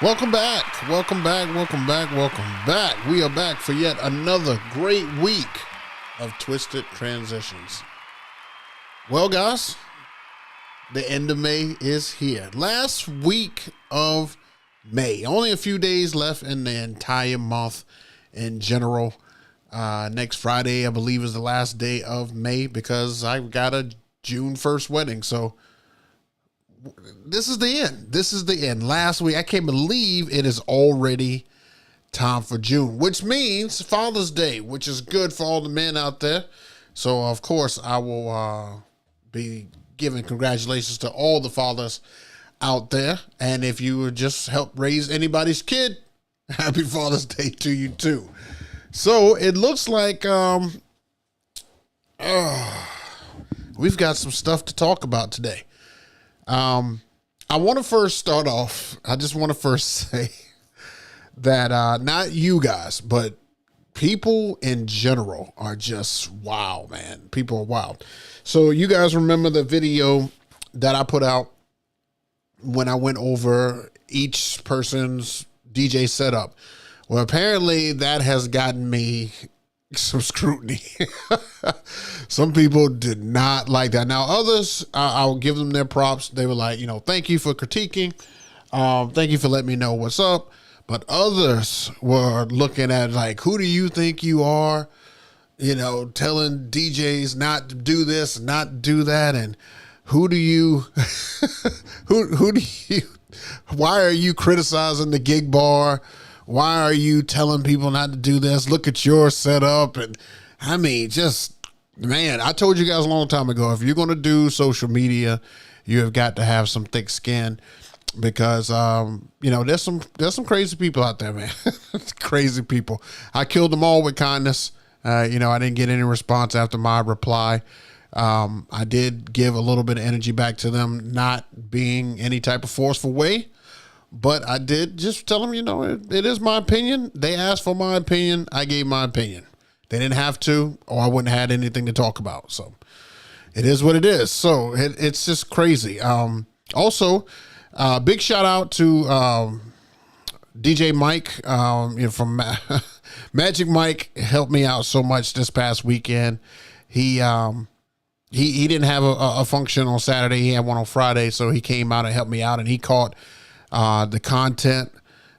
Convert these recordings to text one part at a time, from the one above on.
Welcome back. Welcome back. Welcome back. Welcome back. We are back for yet another great week of Twisted Transitions. Well, guys, the end of May is here. Last week of May. Only a few days left in the entire month in general. Next Friday, I believe, is the last day of May because I've got a June 1st wedding. So this is the end. This is the end. Last week, I can't believe it is already time for June, which means Father's Day, which is good for all the men out there. So, of course, I will be giving congratulations to all the fathers out there. And if you would just help raise anybody's kid, happy Father's Day to you, too. So, it looks like we've got some stuff to talk about today. I want to first start off. I just want to first say that not you guys, but people in general are just wow, man. People are wild. So you guys remember the video that I put out when I went over each person's DJ setup? Well, apparently that has gotten me some scrutiny. Some people did not like that. Now others, I'll give them their props. They were like, thank you for critiquing. Thank you for letting me know what's up. But others were looking at like, who do you think you are? Telling DJs not to do this, not do that. And who do you, who do you, why are you criticizing the gig bar? Why are you telling people not to do this? Look at your setup. And I mean, man, I told you guys a long time ago, if you're going to do social media, you have got to have some thick skin because, there's some crazy people out there, man. Crazy people. I killed them all with kindness. I didn't get any response after my reply. I did give a little bit of energy back to them, not being any type of forceful way. But I did just tell them, it is my opinion. They asked for my opinion. I gave my opinion. They didn't have to, or I wouldn't have had anything to talk about. So it is what it is. So it's just crazy. Also, big shout out to DJ Mike from Magic Mike. Helped me out so much this past weekend. He didn't have a function on Saturday. He had one on Friday. So he came out and helped me out, and he caught the content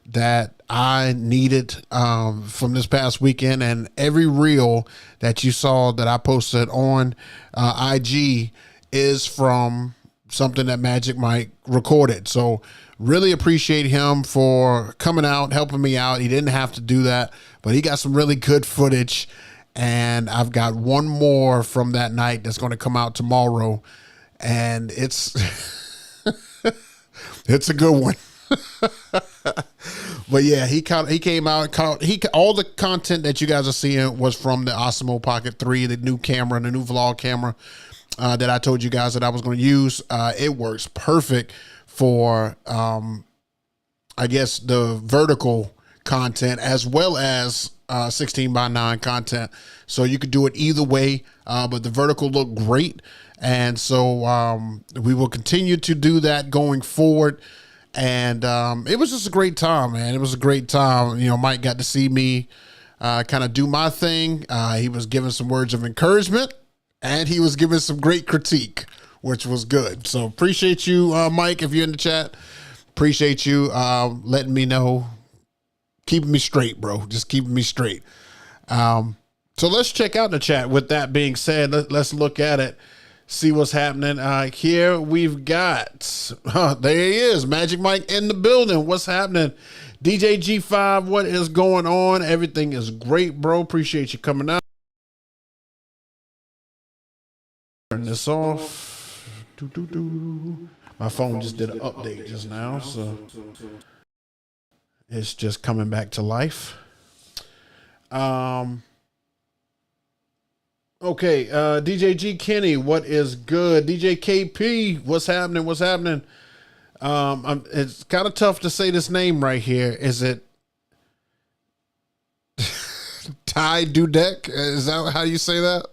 that I needed from this past weekend, and every reel that you saw that I posted on IG is from something that Magic Mike recorded. So really appreciate him for coming out, helping me out. He didn't have to do that, but he got some really good footage, and I've got one more from that night that's going to come out tomorrow, and it's it's a good one. But yeah, he came out, all the content that you guys are seeing was from the Osmo Pocket 3, the new camera, the new vlog camera that I told you guys that I was going to use. It works perfect for, I guess, the vertical content as well as 16:9 content. So you could do it either way, but the vertical looked great. And so we will continue to do that going forward. And it was just a great time, man. It was a great time. Mike got to see me kind of do my thing. He was giving some words of encouragement, and he was giving some great critique, which was good. So appreciate you, Mike, if you're in the chat. Appreciate you letting me know, keeping me straight, bro. Just keeping me straight. So let's check out the chat. With that being said, let's look at it, see what's happening. Here we've got, there he is, Magic Mike in the building. What's happening? DJ G5, what is going on? Everything is great, bro. Appreciate you coming out. Turn this off. My phone just did an update just now, so it's just coming back to life. Okay, DJ G Kenny, what is good? DJ KP, what's happening? What's happening? It's kind of tough to say this name right here. Is it Ty Dudek? Is that how you say that?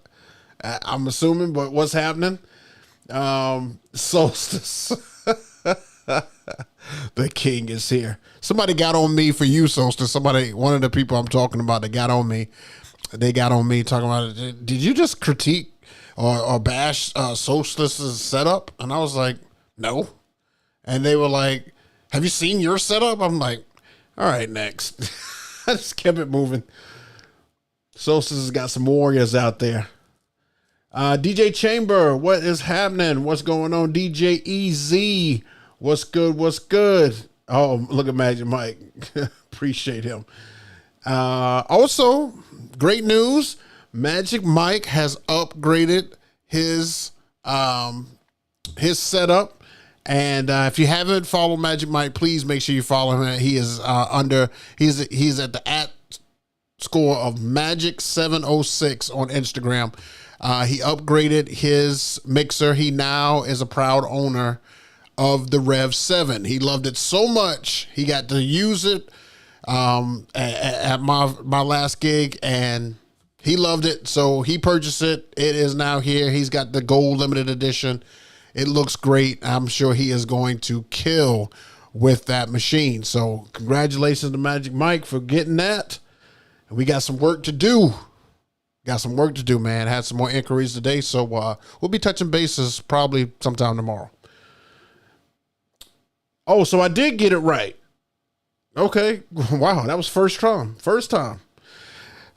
I'm assuming, but what's happening? Solstice. The king is here. Somebody got on me for you, Solstice. One of the people I'm talking about that got on me. They got on me talking about it. Did you just critique or bash Solstice's setup? And I was like, no. And they were like, have you seen your setup? I'm like, all right, next. I just kept it moving. Solstice has got some warriors out there. DJ Chamber, what is happening? What's going on? DJ EZ, what's good? What's good? Oh, look at Magic Mike. Appreciate him. Also, great news. Magic Mike has upgraded his setup. And if you haven't followed Magic Mike, please make sure you follow him. He is he's at the @ of Magic706 on Instagram. He upgraded his mixer. He now is a proud owner of the Rev 7. He loved it so much he got to use it at my last gig, and he loved it, so he purchased it. It is now here. He's got the gold limited edition. It looks great. I'm sure he is going to kill with that machine. So congratulations to Magic Mike for getting that. We got some work to do. Got some work to do, man. Had some more inquiries today, so we'll be touching bases probably sometime tomorrow. Oh, so I did get it right. Okay. Wow, that was first time. First time.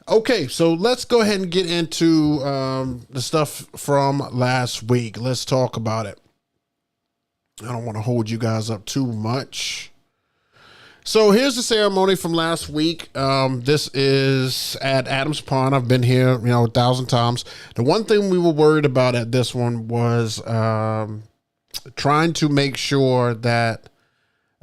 Okay, so let's go ahead and get into the stuff from last week. Let's talk about it. I don't want to hold you guys up too much. So here's the ceremony from last week. This is at Adams Pond. I've been here, 1,000 times. The one thing we were worried about at this one was trying to make sure that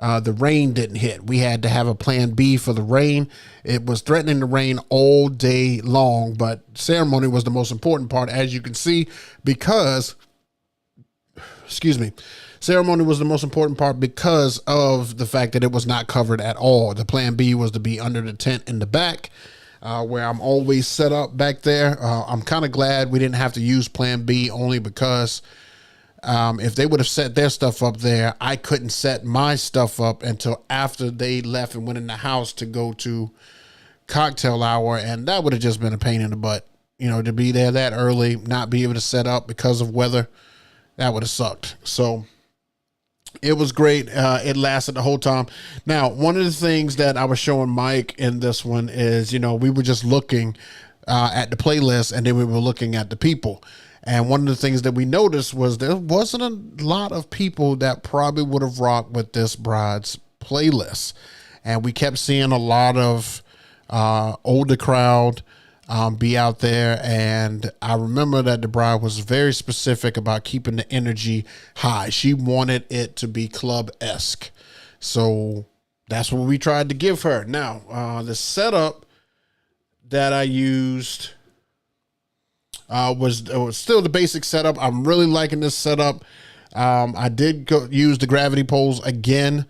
the rain didn't hit. We had to have a plan B for the rain. It was threatening to rain all day long, but ceremony was the most important part, as you can see, because, ceremony was the most important part because of the fact that it was not covered at all. The plan B was to be under the tent in the back, where I'm always set up back there. I'm kind of glad we didn't have to use plan B, only because if they would have set their stuff up there, I couldn't set my stuff up until after they left and went in the house to go to cocktail hour. And that would have just been a pain in the butt, to be there that early, not be able to set up because of weather. That would have sucked. So it was great. It lasted the whole time. Now, one of the things that I was showing Mike in this one is, we were just looking at the playlist, and then we were looking at the people. And one of the things that we noticed was there wasn't a lot of people that probably would have rocked with this bride's playlist. And we kept seeing a lot of older crowd be out there. And I remember that the bride was very specific about keeping the energy high. She wanted it to be club-esque. So that's what we tried to give her. Now, the setup that I used was still the basic setup. I'm really liking this setup. I did use the gravity poles again,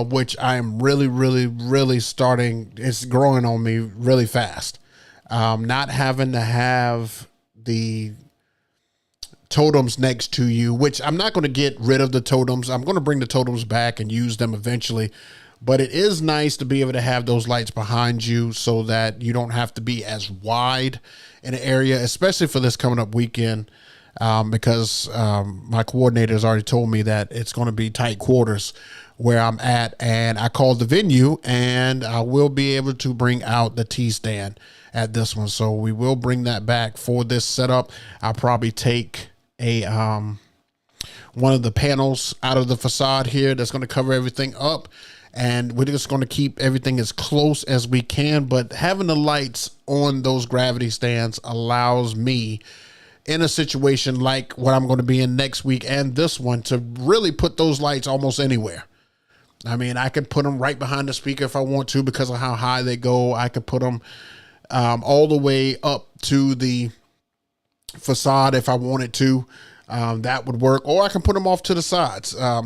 which I am really, really, really starting. It's growing on me really fast. Not having to have the totems next to you, which I'm not going to get rid of the totems. I'm going to bring the totems back and use them eventually. But it is nice to be able to have those lights behind you so that you don't have to be as wide in an area, especially for this coming up weekend, because my coordinator has already told me that it's going to be tight quarters where I'm at. And I called the venue, and I will be able to bring out the T-stand at this one. So we will bring that back for this setup. I'll probably take a one of the panels out of the facade here that's going to cover everything up, and we're just going to keep everything as close as we can. But having the lights on those gravity stands allows me, in a situation like what I'm going to be in next week and this one, to really put those lights almost anywhere. I mean, I could put them right behind the speaker if I want to because of how high they go. I could put them all the way up to the facade if I wanted to. That would work, or I can put them off to the sides. Now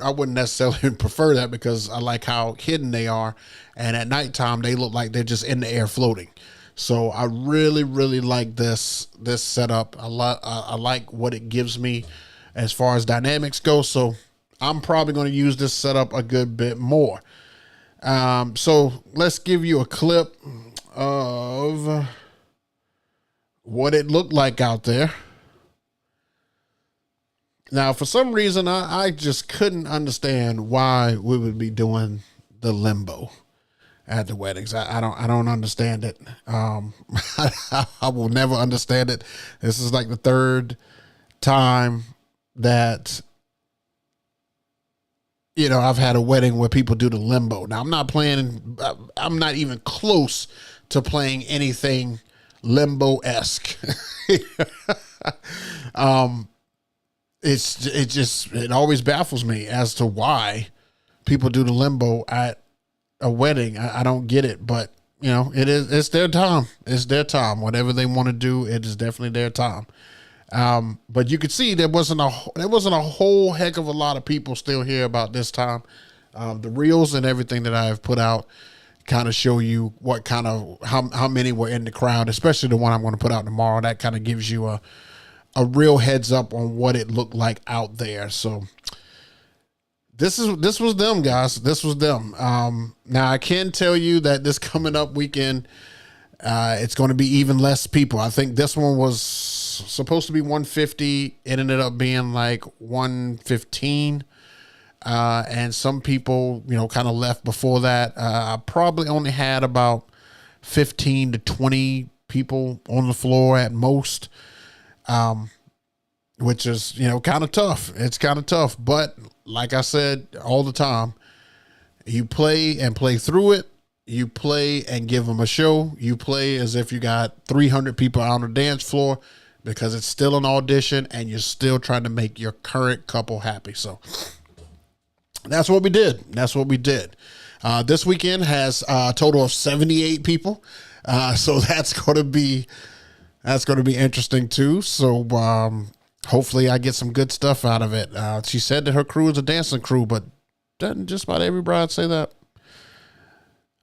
I wouldn't necessarily prefer that because I like how hidden they are, and at nighttime they look like they're just in the air floating. So I really, really like this setup. I like what it gives me as far as dynamics go. So I'm probably going to use this setup a good bit more. So let's give you a clip of what it looked like out there. Now, for some reason, I just couldn't understand why we would be doing the limbo at the weddings. I don't understand it. I will never understand it. This is like the third time that, you know, I've had a wedding where people do the limbo. Now, I'm not even close to playing anything limbo-esque. It always baffles me as to why people do the limbo at a wedding. I don't get it, but you know, it's their time. It's their time. Whatever they want to do, it is definitely their time. But you could see there wasn't a whole heck of a lot of people still here about this time. The reels and everything that I have put out kind of show you what kind of, how many were in the crowd, especially the one I'm going to put out tomorrow. That kind of gives you a real heads up on what it looked like out there. So this was them, guys. This was them. Now I can tell you that this coming up weekend, it's going to be even less people. I think this one was supposed to be 150. It ended up being like 115. And some people, you know, kind of left before that. I probably only had about 15 to 20 people on the floor at most. Which is, you know, kind of tough. It's kind of tough, but like I said all the time, you play and play through it. You play and give them a show. You play as if you got 300 people out on the dance floor because it's still an audition and you're still trying to make your current couple happy. So that's what we did. That's what we did. This weekend has a total of 78 people. So that's going to be interesting too. So, hopefully I get some good stuff out of it. She said that her crew is a dancing crew, but doesn't just about every bride say that?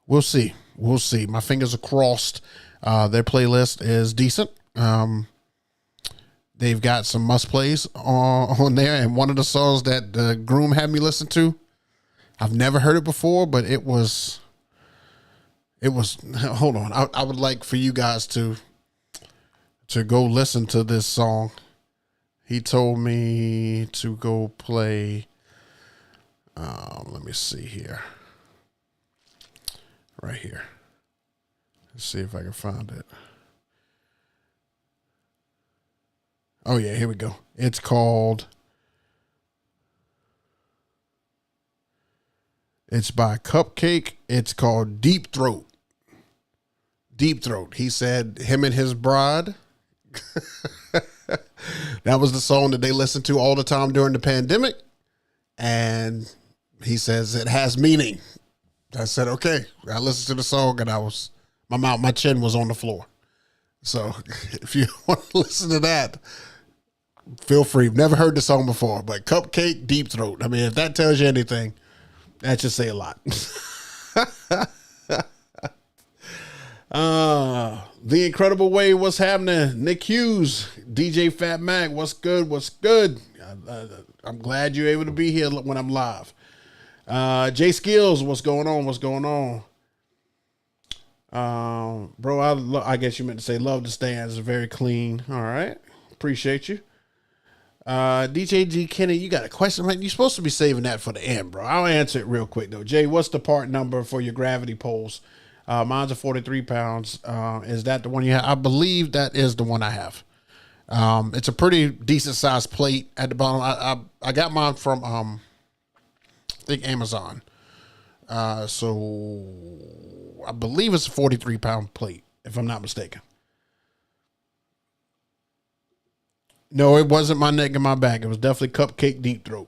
We'll see. We'll see. My fingers are crossed. Their playlist is decent. They've got some must plays on there. And one of the songs that the groom had me listen to, I've never heard it before, but it was, hold on. I would like for you guys to go listen to this song. He told me to go play, let me see here. Right here. Let's see if I can find it. Oh yeah, here we go. It's by Cupcake. It's called Deep Throat. Deep Throat. He said him and his bride. That was the song that they listened to all the time during the pandemic. And he says it has meaning. I said, okay. I listened to the song and my chin was on the floor. So if you want to listen to that, feel free. Never heard the song before, but Cupcake, Deep Throat. I mean, if that tells you anything, that should say a lot. The Incredible Way, what's happening? Nick Hughes, DJ Fat Mac, what's good? What's good? I'm glad you're able to be here when I'm live. Jay Skills, what's going on? What's going on? Bro, I guess you meant to say love the stands. Very clean. All right. Appreciate you. DJ G Kenny, you got a question, man? You're supposed to be saving that for the end, bro. I'll answer it real quick though. Jay, what's the part number for your gravity poles? Mine's a 43 pounds. Is that the one you have? I believe that is the one I have. It's a pretty decent sized plate at the bottom. I got mine from I think Amazon. So I believe it's a 43-pound plate, if I'm not mistaken. No, it wasn't my neck and my back. It was definitely cupcake deep throat.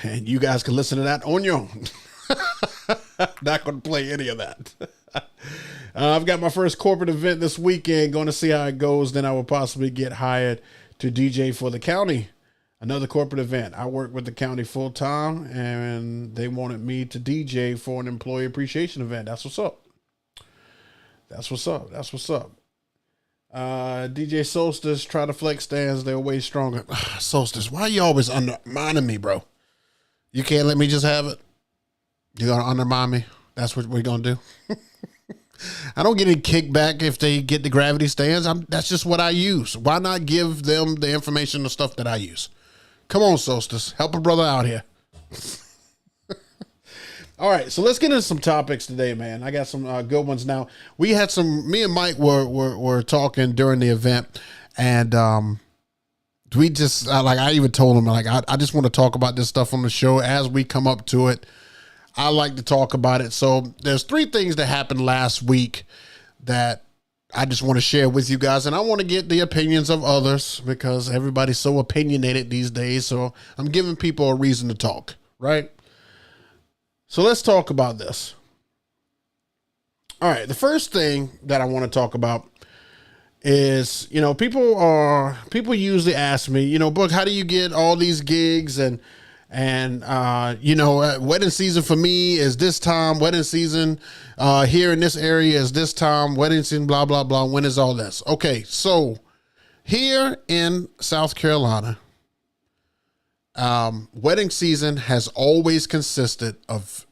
And you guys can listen to that on your own. Not going to play any of that. I've got my first corporate event this weekend. Going to see how it goes. Then I will possibly get hired to DJ for the county. Another corporate event. I work with the county full time, and they wanted me to DJ for an employee appreciation event. That's what's up. That's what's up. That's what's up. DJ Solstice, try to flex stands. They're way stronger. Solstice, why are you always undermining me, bro? You can't let me just have it? You're going to undermine me? That's what we're going to do? I don't get any kickback if they get the gravity stands. That's just what I use. Why not give them the information, the stuff that I use? Come on, Solstice. Help a brother out here. All right, so let's get into some topics today, man. I got some good ones now. We had me and Mike were talking during the event, and we just, I even told him, I just want to talk about this stuff on the show as we come up to it. I like to talk about it. So there's 3 things that happened last week that I just want to share with you guys. And I want to get the opinions of others because everybody's so opinionated these days. So I'm giving people a reason to talk, right? So let's talk about this. All right. The first thing that I want to talk about is, people usually ask me, Book, how do you get all these gigs? And wedding season for me is this time, wedding season here in this area is this time, wedding season, blah, blah, blah. When is all this? Okay. So here in South Carolina, wedding season has always consisted of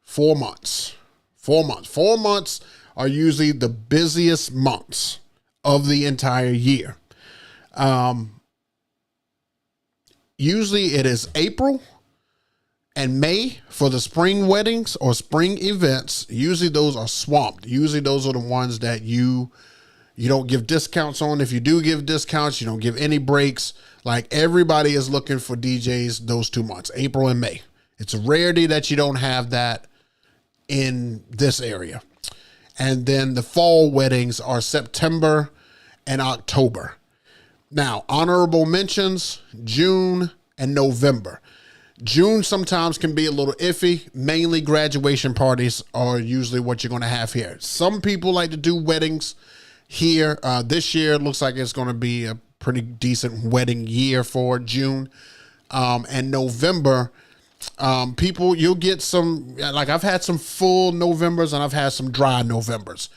4 months. 4 months. 4 months are usually the busiest months of the entire year. Usually it is April and May for the spring weddings or spring events. Usually those are swamped. Usually those are the ones that you don't give discounts on. If you do give discounts, you don't give any breaks. Like everybody is looking for DJs those 2 months, April and May. It's a rarity that you don't have that in this area. And then the fall weddings are September and October. Now, honorable mentions, June and November. June sometimes can be a little iffy. Mainly graduation parties are usually what you're going to have here. Some people like to do weddings here. This year, it looks like it's going to be a pretty decent wedding year for June. And November, you'll get some, I've had some full Novembers and I've had some dry Novembers.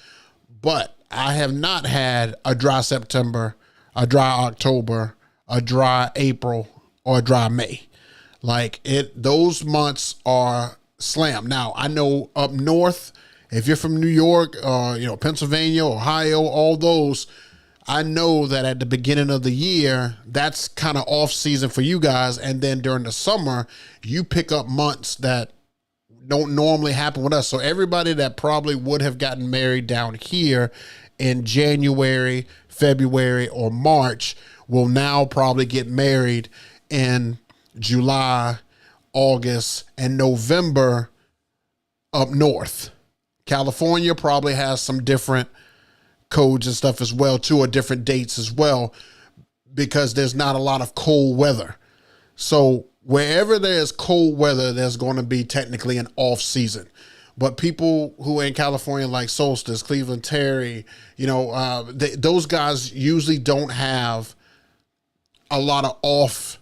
But I have not had a dry September, a dry October, a dry April, or a dry May. Those months are slammed. Now, I know up north, if you're from New York, Pennsylvania, Ohio, all those, I know that at the beginning of the year, that's kind of off season for you guys. And then during the summer, you pick up months that don't normally happen with us. So everybody that probably would have gotten married down here in January, February, or March will now probably get married in July, August, and November up north. California probably has some different codes and stuff as well too, or different dates as well, because there's not a lot of cold weather. So wherever there's cold weather, there's going to be technically an off season. But people who are in California, like Solstice, Cleveland, Terry, those guys usually don't have a lot of off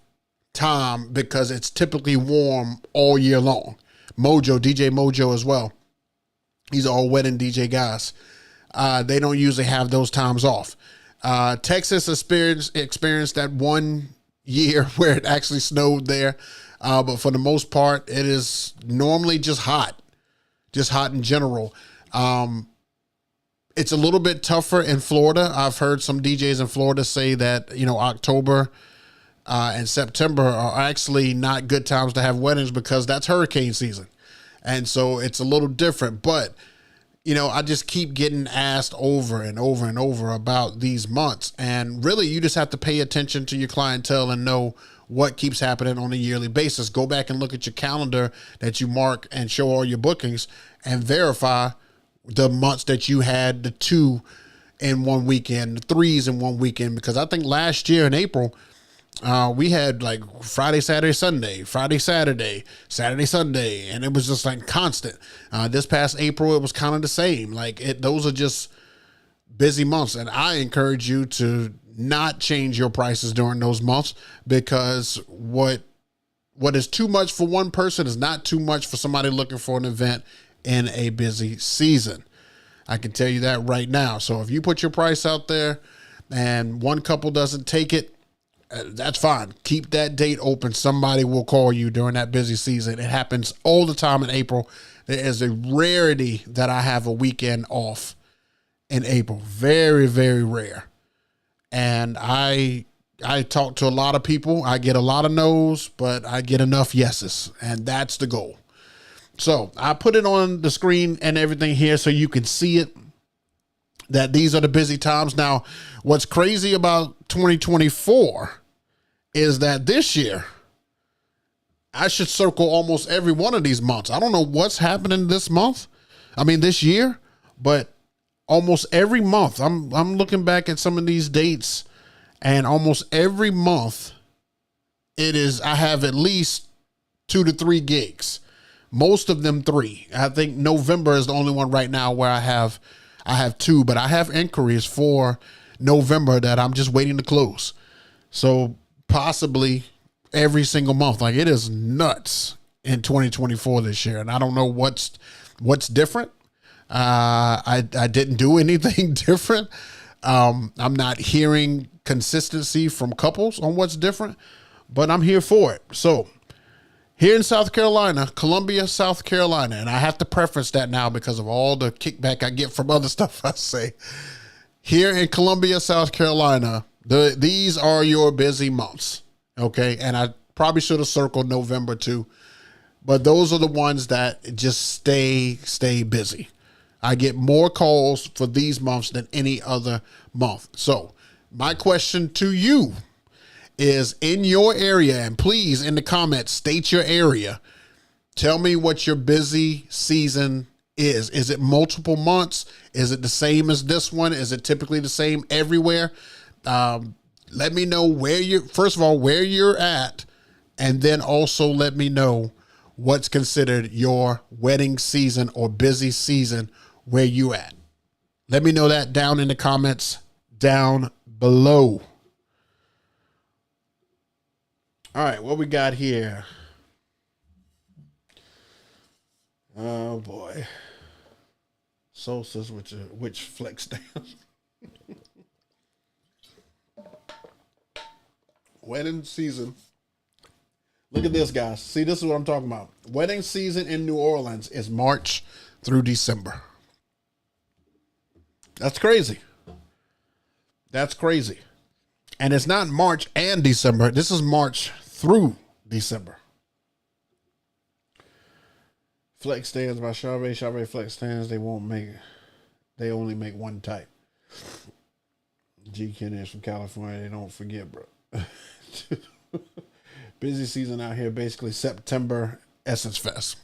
time because it's typically warm all year long. DJ Mojo as well. These are all wedding DJ guys. They don't usually have those times off. Texas experienced that one year where it actually snowed there. But for the most part, it is normally just hot in general. It's a little bit tougher in Florida. I've heard some DJs in Florida say that, October and September are actually not good times to have weddings because that's hurricane season. And so it's a little different. But I just keep getting asked over and over and over about these months. And really, you just have to pay attention to your clientele and know what keeps happening on a yearly basis. Go back and look at your calendar that you mark and show all your bookings and verify the months that you had the 2 in one weekend, the 3s in one weekend. Because I think last year in April, we had like Friday, Saturday, Sunday, Friday, Saturday, Saturday, Sunday, and it was just like constant. This past April, it was kind of the same. Those are just busy months, and I encourage you to not change your prices during those months, because what is too much for one person is not too much for somebody looking for an event in a busy season. I can tell you that right now. So if you put your price out there and one couple doesn't take it, that's fine. Keep that date open. Somebody will call you during that busy season. It happens all the time in April. There is a rarity that I have a weekend off in April. Very, very rare. And I talk to a lot of people. I get a lot of no's, but I get enough yeses. And that's the goal. So I put it on the screen and everything here so you can see it, that these are the busy times. Now, what's crazy about 2024 is that this year, I should circle almost every one of these months. I don't know what's happening this year, but almost every month, I'm looking back at some of these dates, and almost every month I have at least 2 to 3 gigs. Most of them 3. I think November is the only one right now where I have 2, but I have inquiries for November that I'm just waiting to close. So possibly every single month. It is nuts in 2024 this year. And I don't know what's different. I didn't do anything different. I'm not hearing consistency from couples on what's different, but I'm here for it. So here in South Carolina, Columbia, South Carolina, and I have to preface that now because of all the kickback I get from other stuff I say. Here in Columbia, South Carolina, these are your busy months, okay? And I probably should have circled November too, but those are the ones that just stay busy. I get more calls for these months than any other month. So my question to you is, in your area, and please in the comments, state your area. Tell me what your busy season is. Is it multiple months? Is it the same as this one? Is it typically the same everywhere? Let me know first of all, where you're at, and then also let me know what's considered your wedding season or busy season where you at. Let me know that down in the comments down below. All right, what we got here? Oh boy. Solstice, which flex down. Wedding season. Look at this, guys. See, this is what I'm talking about. Wedding season in New Orleans is March through December. That's crazy. That's crazy. And it's not March and December. This is March through December. Flex stands by Chauvet. Chauvet flex stands. They only make one type. G. Kenny is from California. They don't forget, bro. Busy season out here, basically September Essence Fest.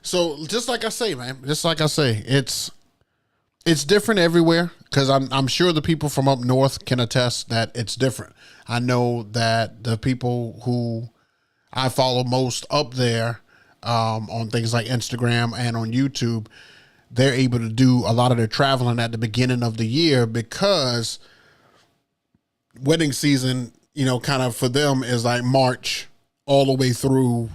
So just like I say, man, it's different everywhere, because I'm sure the people from up north can attest that it's different. I know that the people who I follow most up there on things like Instagram and on YouTube, they're able to do a lot of their traveling at the beginning of the year, because wedding season, kind of for them is like March all the way through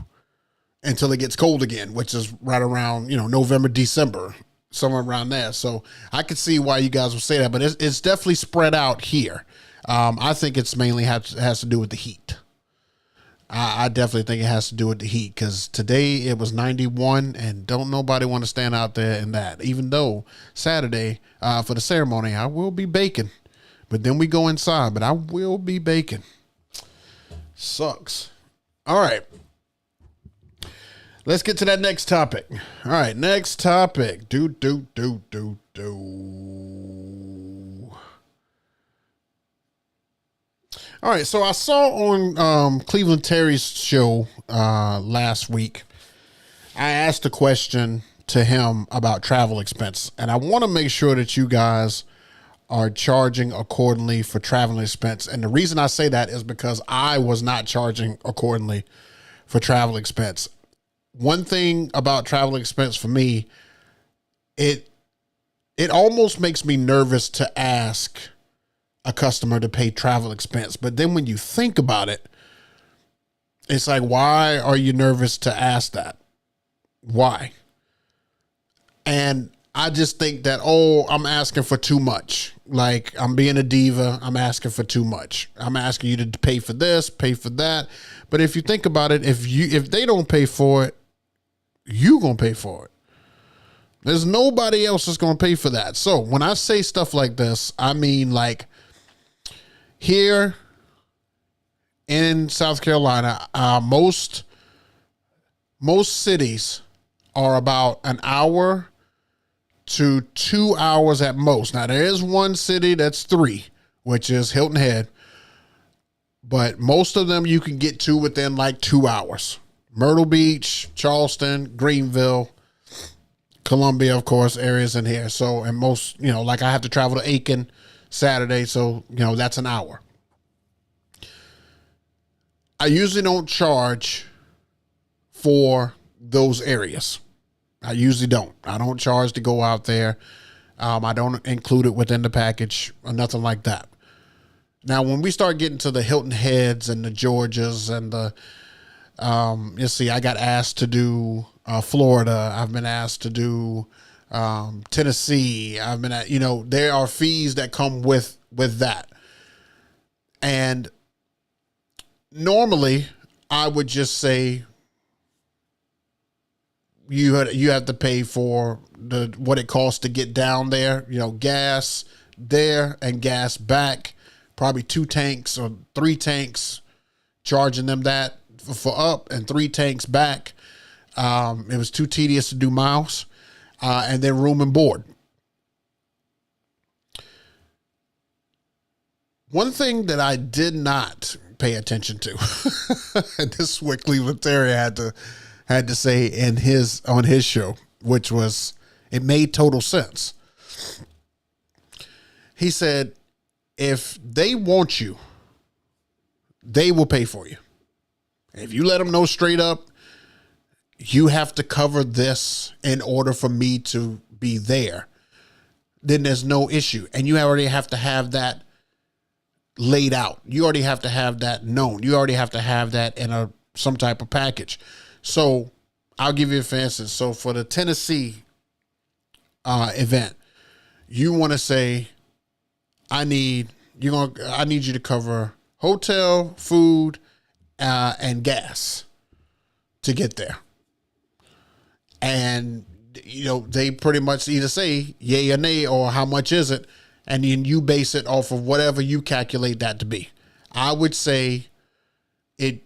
until it gets cold again, which is right around, November, December, somewhere around there. So I could see why you guys would say that, but it's definitely spread out here. I think it's mainly has to do with the heat. I definitely think it has to do with the heat, because today it was 91 and don't nobody want to stand out there in that, even though Saturday for the ceremony, I will be baking. But then we go inside, but I will be baking. Sucks. All right. Let's get to that next topic. All right, next topic. Do. All right, so I saw on Cleveland Terry's show last week, I asked a question to him about travel expense, and I want to make sure that you guys are charging accordingly for travel expense. And the reason I say that is because I was not charging accordingly for travel expense. One thing about travel expense for me, it almost makes me nervous to ask a customer to pay travel expense. But then when you think about it, it's like, why are you nervous to ask that? Why? And I just think that, I'm asking for too much. Like, I'm being a diva. I'm asking for too much. I'm asking you to pay for this, pay for that. But if you think about it, if they don't pay for it, you gonna pay for it. There's nobody else that's gonna pay for that. So when I say stuff like this, I mean, like, here in South Carolina, most cities are about an hour to 2 hours at most. Now, there is one city that's 3, which is Hilton Head. But most of them you can get to within like 2 hours. Myrtle Beach, Charleston, Greenville, Columbia, of course, areas in here. So, and most, like I have to travel to Aiken Saturday. So, that's an hour. I usually don't charge for those areas. I usually don't. I don't charge to go out there. I don't include it within the package or nothing like that. Now, when we start getting to the Hilton Heads and the Georgias and the, you see, I got asked to do Florida. I've been asked to do Tennessee. I've been at, there are fees that come with that. And normally I would just say, you have to pay for what it costs to get down there, gas there and gas back, probably 2 tanks or 3 tanks, charging them that for up and 3 tanks back. It was too tedious to do miles, and then room and board. One thing that I did not pay attention to, and this is what Cleveland Terry had to say on his show, which was, it made total sense. He said, if they want you, they will pay for you. If you let them know straight up, you have to cover this in order for me to be there, then there's no issue. And you already have to have that laid out. You already have to have that known. You already have to have that in some type of package. So I'll give you, for instance, so for the Tennessee event, you want to say, I need you to cover hotel, food, and gas to get there. And, they pretty much either say yay or nay, or how much is it? And then you base it off of whatever you calculate that to be. I would say it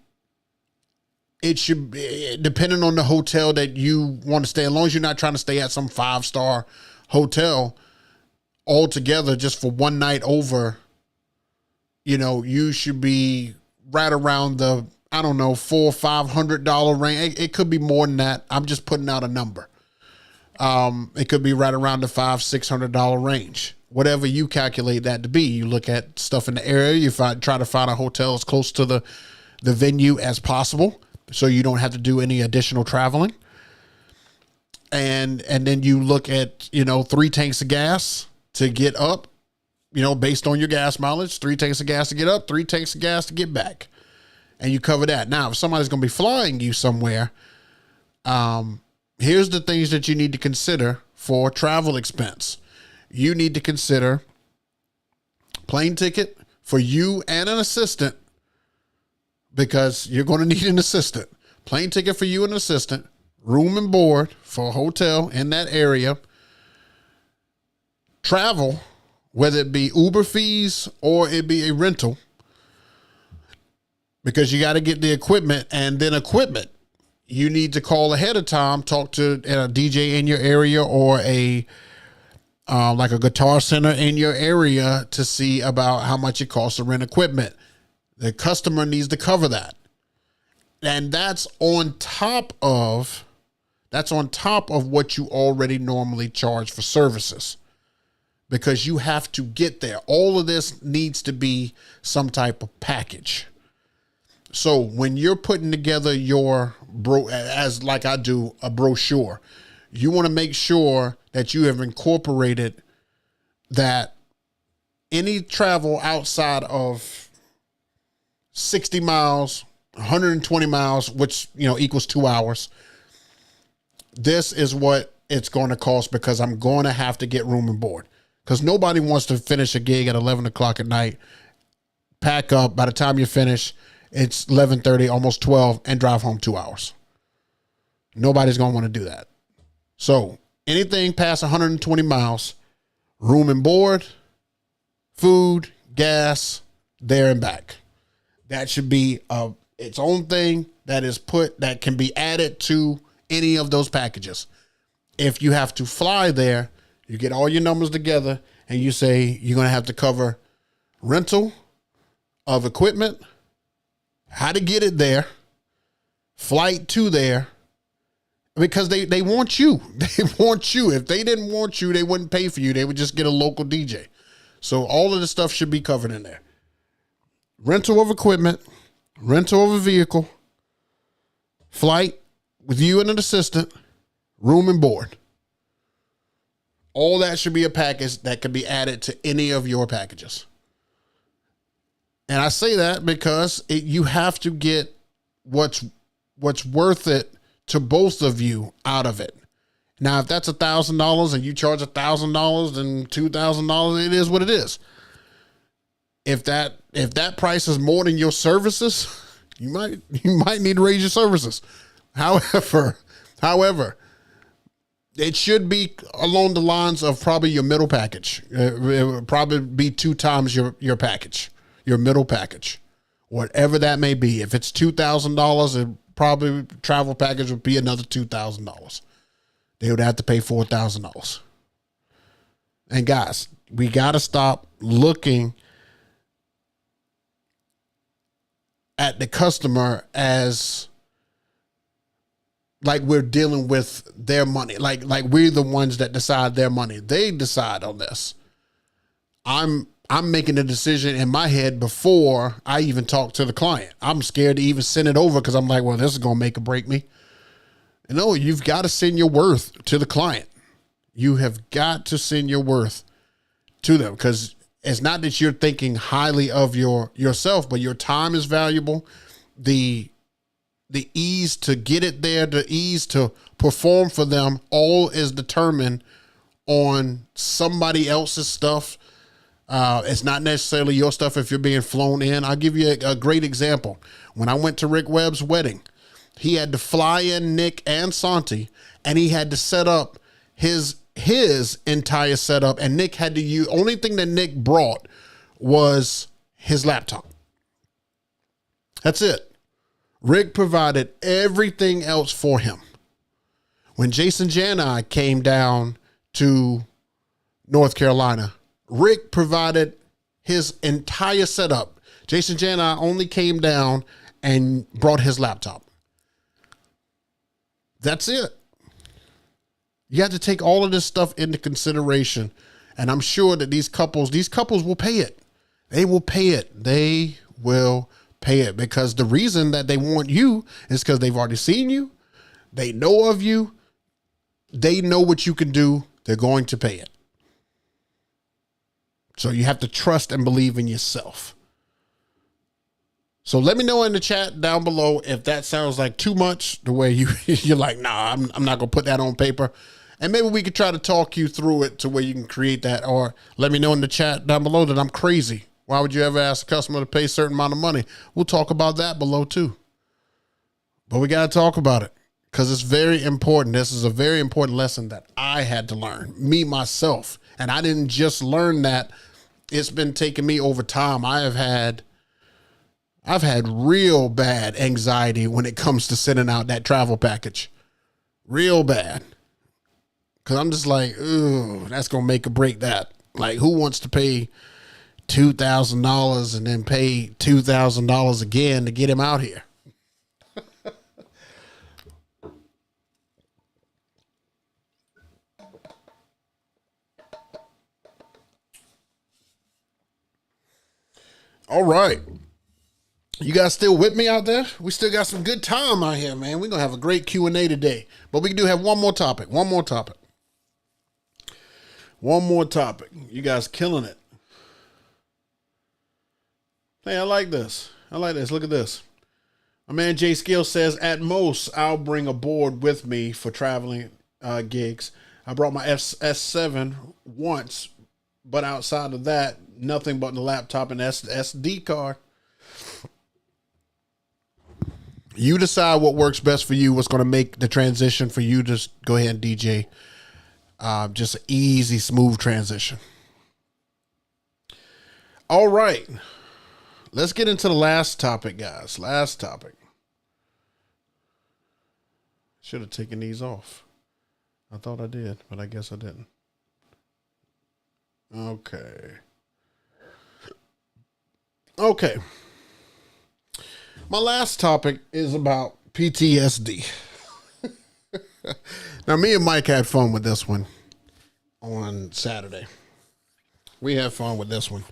should be, depending on the hotel that you want to stay, as long as you're not trying to stay at some 5-star hotel altogether just for one night over, you should be right around the, I don't know, $400 or $500 range. It could be more than that. I'm just putting out a number. It could be right around the $500-$600 range. Whatever you calculate that to be. You look at stuff in the area. You try to find a hotel as close to the venue as possible, so you don't have to do any additional traveling. And then you look at, 3 tanks of gas to get up, based on your gas mileage, 3 tanks of gas to get up, 3 tanks of gas to get back. And you cover that. Now, if somebody's going to be flying you somewhere, here's the things that you need to consider for travel expense. You need to consider plane ticket for you and an assistant, because you're going to need an assistant. Plane ticket for you and an assistant, room and board for a hotel in that area, travel, whether it be Uber fees or it be a rental, because you got to get the equipment, and then equipment. you need to call ahead of time, talk to a DJ in your area or like a guitar center in your area to see about how much it costs to rent equipment. The customer needs to cover that. And that's on top of what you already normally charge for services, because you have to get there. All of this needs to be some type of package. So when you're putting together as like I do, a brochure, you want to make sure that you have incorporated that any travel outside of 60 miles, 120 miles, which, equals 2 hours. This is what it's going to cost, because I'm going to have to get room and board, because nobody wants to finish a gig at 11 o'clock at night, pack up. By the time you finish, it's 11:30, almost 12, and drive home 2 hours. Nobody's going to want to do that. So anything past 120 miles, room and board, food, gas, there and back. That should be its own thing that can be added to any of those packages. If you have to fly there, you get all your numbers together and you say you're going to have to cover rental of equipment, how to get it there, flight to there, because they want you. They want you. If they didn't want you, they wouldn't pay for you. They would just get a local DJ. So all of this stuff should be covered in there. Rental of equipment, rental of a vehicle, flight with you and an assistant, room and board. All that should be a package that can be added to any of your packages. And I say that because you have to get what's worth it to both of you out of it. Now, if that's $1,000 and you charge $1,000 and $2,000, it is what it is. If that price is more than your services, you might need to raise your services. However, it should be along the lines of probably your middle package. It would probably be 2 times your package, your middle package, whatever that may be. If it's $2,000, it probably travel package would be another $2,000. They would have to pay $4,000. And guys, we got to stop looking at the customer as like we're dealing with their money, like we're the ones that decide their money. They decide on this. I'm making a decision in my head before I even talk to the client. I'm scared to even send it over because I'm like, well, this is going to make or break me. No, you've got to send your worth to the client. You have got to send your worth to them, because it's not that you're thinking highly of yourself, but your time is valuable. The ease to get it there, the ease to perform for them, all is determined on somebody else's stuff. It's not necessarily your stuff if you're being flown in. I'll give you a great example. When I went to Rick Webb's wedding, he had to fly in Nick and Santi, and he had to set up his entire setup, and Nick had to use, only thing that Nick brought was his laptop. That's it. Rick provided everything else for him. When Jason Jani came down to North Carolina, Rick provided his entire setup. Jason Jani only came down and brought his laptop. That's it. You have to take all of this stuff into consideration. And I'm sure that these couples will pay it. They will pay it. They will pay it, because the reason that they want you is because they've already seen you. They know of you. They know what you can do. They're going to pay it. So you have to trust and believe in yourself. So let me know in the chat down below if that sounds like too much, the way you're like, nah, I'm not going to put that on paper. And maybe we could try to talk you through it to where you can create that. Or let me know in the chat down below that I'm crazy. Why would you ever ask a customer to pay a certain amount of money? We'll talk about that below too. But we got to talk about it because it's very important. This is a very important lesson that I had to learn, me, myself. And I didn't just learn that. It's been taking me over time. I have had I've had real bad anxiety when it comes to sending out that travel package. Real bad. Cause I'm just like, ooh, that's gonna make or break that. Like, who wants to pay $2,000 and then pay $2,000 again to get him out here? All right. You guys still with me out there? We still got some good time out here, man. We're going to have a great Q&A today. But we do have one more topic. One more topic. You guys killing it. Hey, I like this. Look at this. My man Jay Skill says, at most, I'll bring a board with me for traveling gigs. I brought my S7 once, but outside of that, nothing but the laptop and SD card. You decide what works best for you, what's going to make the transition for you. Just go ahead and DJ. Just an easy, smooth transition. All right. Let's get into the last topic, guys. Last topic. Should have taken these off. I thought I did, but I guess I didn't. Okay. My last topic is about PTSD. Now, me and Mike had fun with this one on Saturday. We had fun with this one.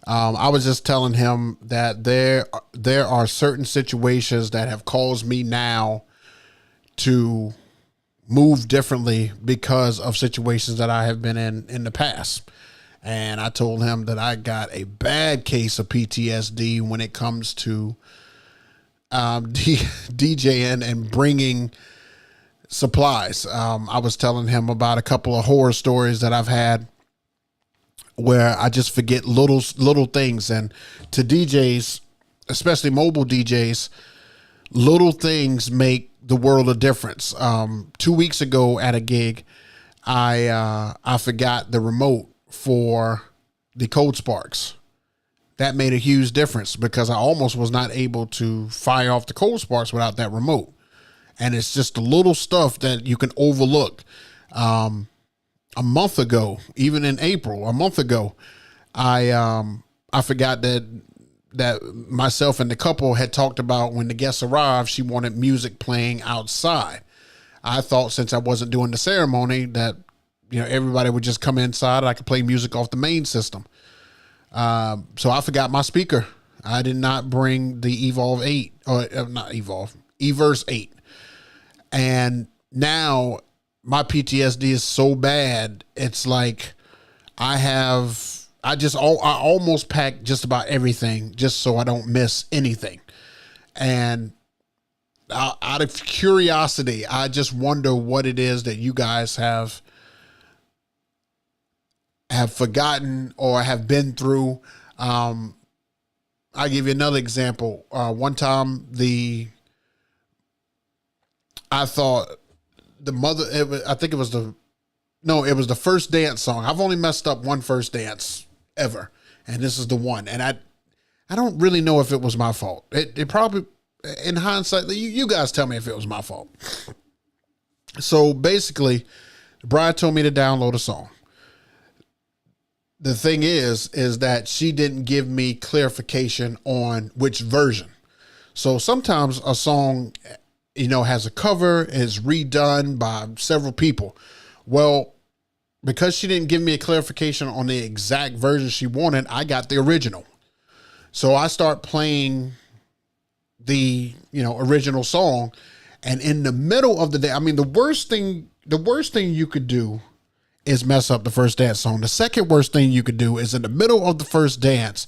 I was just telling him that there are certain situations that have caused me now to move differently because of situations that I have been in the past. And I told him that I got a bad case of PTSD when it comes to DJing and bringing supplies. I was telling him about a couple of horror stories that I've had where I just forget little things. And to DJs, especially mobile DJs, little things make the world of difference. 2 weeks ago at a gig, I forgot the remote for the Code Sparks. That made a huge difference because I almost was not able to fire off the Code Sparks without that remote. And it's just the little stuff that you can overlook. A month ago, even in April, a month ago, I forgot that myself and the couple had talked about when the guests arrived, she wanted music playing outside. I thought since I wasn't doing the ceremony that, everybody would just come inside and I could play music off the main system. So I forgot my speaker. I did not bring the Evolve 8 or not Evolve, Everse 8. And now my PTSD is so bad. It's like I almost packed just about everything just so I don't miss anything. And out of curiosity, I just wonder what it is that you guys have forgotten or have been through. I'll give you another example. One time I thought the mother, it was the first dance song. I've only messed up one first dance ever. And this is the one. And I don't really know if it was my fault. It probably, in hindsight, you guys tell me if it was my fault. So basically, the bride told me to download a song. The thing is that she didn't give me clarification on which version. So sometimes a song, has a cover, is redone by several people. Well, because she didn't give me a clarification on the exact version she wanted, I got the original. So I start playing the, original song. And in the middle of the day, the worst thing you could do is mess up the first dance song. The second worst thing you could do is in the middle of the first dance,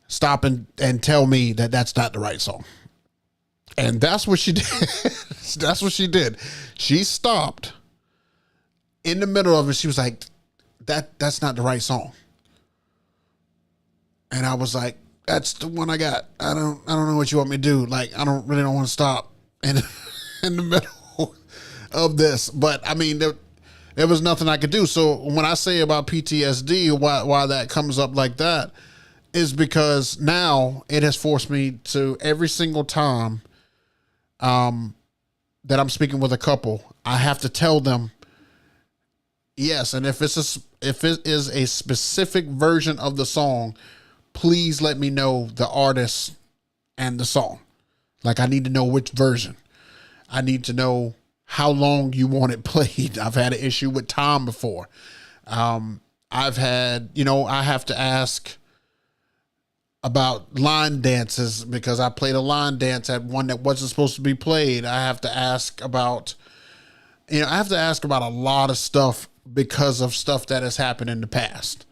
stop and tell me that that's not the right song. And that's what she did. That's what she did. She stopped in the middle of it. She was like, that's not the right song. And I was like, that's the one I got. I don't know what you want me to do. Like, I don't want to stop in the middle of this. But there was nothing I could do. So when I say about PTSD, why that comes up like that is because now it has forced me to every single time that I'm speaking with a couple, I have to tell them yes. And if it is a specific version of the song, please let me know the artist and the song. Like, I need to know which version. I need to know how long you want it played. I've had an issue with time before. I've had, I have to ask about line dances because I played a line dance at one that wasn't supposed to be played. I have to ask about, a lot of stuff because of stuff that has happened in the past.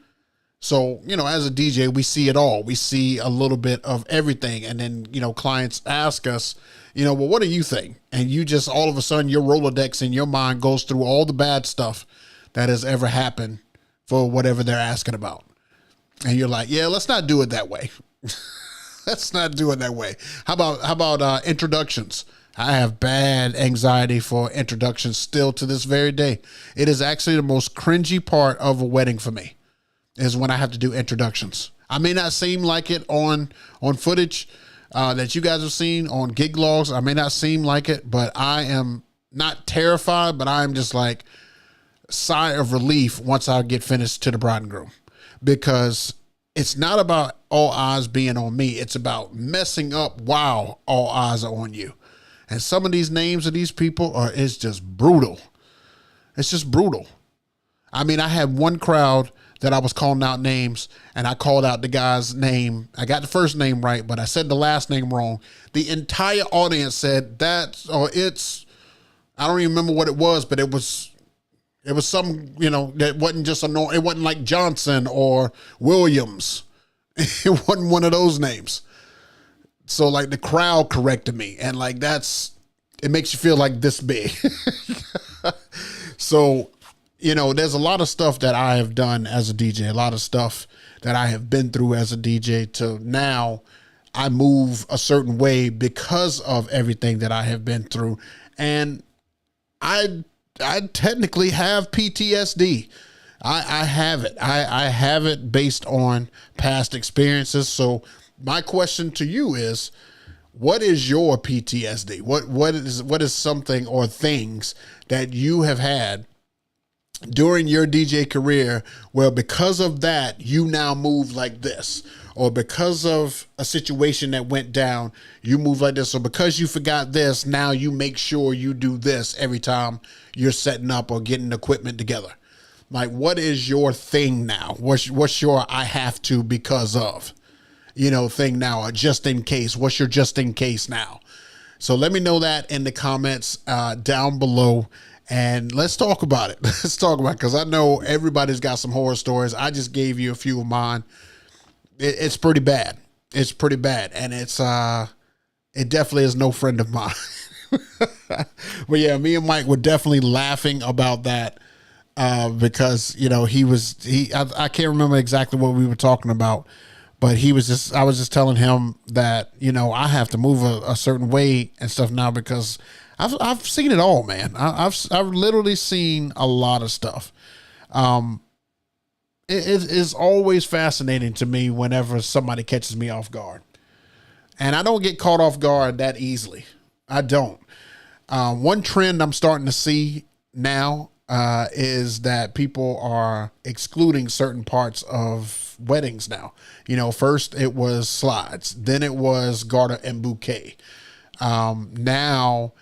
So, as a DJ, we see it all. We see a little bit of everything. And then, clients ask us, well, what do you think? And you just, all of a sudden, your Rolodex in your mind goes through all the bad stuff that has ever happened for whatever they're asking about. And you're like, yeah, let's not do it that way. Let's not do it that way. How about introductions? I have bad anxiety for introductions still to this very day. It is actually the most cringy part of a wedding for me is when I have to do introductions. I may not seem like it on footage that you guys have seen on gig logs. I may not seem like it, but I am not terrified, but I'm just like sigh of relief once I get finished to the bride and groom, because it's not about all eyes being on me. It's about messing up while all eyes are on you. And some of these names of these people it's just brutal. It's just brutal. I mean, I had one crowd that I was calling out names, and I called out the guy's name. I got the first name right, but I said the last name wrong. The entire audience said I don't even remember what it was, but it was some, that wasn't just it wasn't like Johnson or Williams. It wasn't one of those names. So like the crowd corrected me, and like it makes you feel like this big. So, there's a lot of stuff that I have done as a DJ, a lot of stuff that I have been through as a DJ to now I move a certain way because of everything that I have been through. And I technically have PTSD. I have it. I have it based on past experiences. So my question to you is, what is your PTSD? What is something or things that you have had during your DJ career where because of that, you now move like this, or because of a situation that went down, you move like this, or because you forgot this, now you make sure you do this every time you're setting up or getting equipment together? Like, what is your thing now? What's your I have to because of, thing now, or just in case? What's your just in case now? So let me know that in the comments down below. And let's talk about it. Let's talk about it, because I know everybody's got some horror stories. I just gave you a few of mine. It's pretty bad. It's pretty bad. And it definitely is no friend of mine. But yeah, me and Mike were definitely laughing about that because, I can't remember exactly what we were talking about, but I was just telling him that, I have to move a certain way and stuff now because I've seen it all, man. I've literally seen a lot of stuff. It's always fascinating to me whenever somebody catches me off guard, and I don't get caught off guard that easily. I don't. One trend I'm starting to see now is that people are excluding certain parts of weddings now. First it was slides, then it was garter and bouquet. Now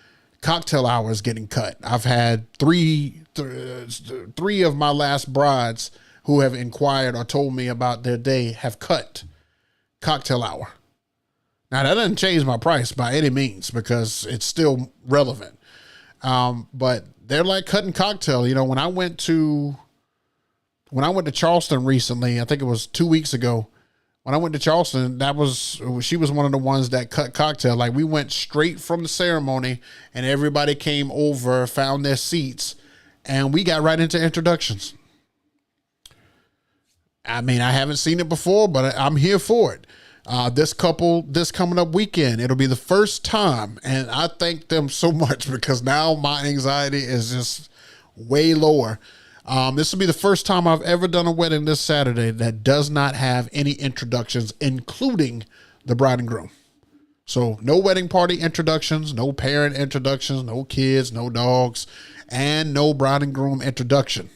cocktail hour is getting cut. I've had three of my last brides who have inquired or told me about their day have cut cocktail hour. Now that doesn't change my price by any means because it's still relevant. But they're like cutting cocktail. When I went to Charleston recently, I think it was 2 weeks ago, when I went to Charleston, she was one of the ones that cut cocktail. Like, we went straight from the ceremony and everybody came over, found their seats, and we got right into introductions. I mean, I haven't seen it before, but I'm here for it. This coming up weekend, it'll be the first time, and I thank them so much because now my anxiety is just way lower. This will be the first time I've ever done a wedding this Saturday that does not have any introductions, including the bride and groom. So no wedding party introductions, no parent introductions, no kids, no dogs, and no bride and groom introduction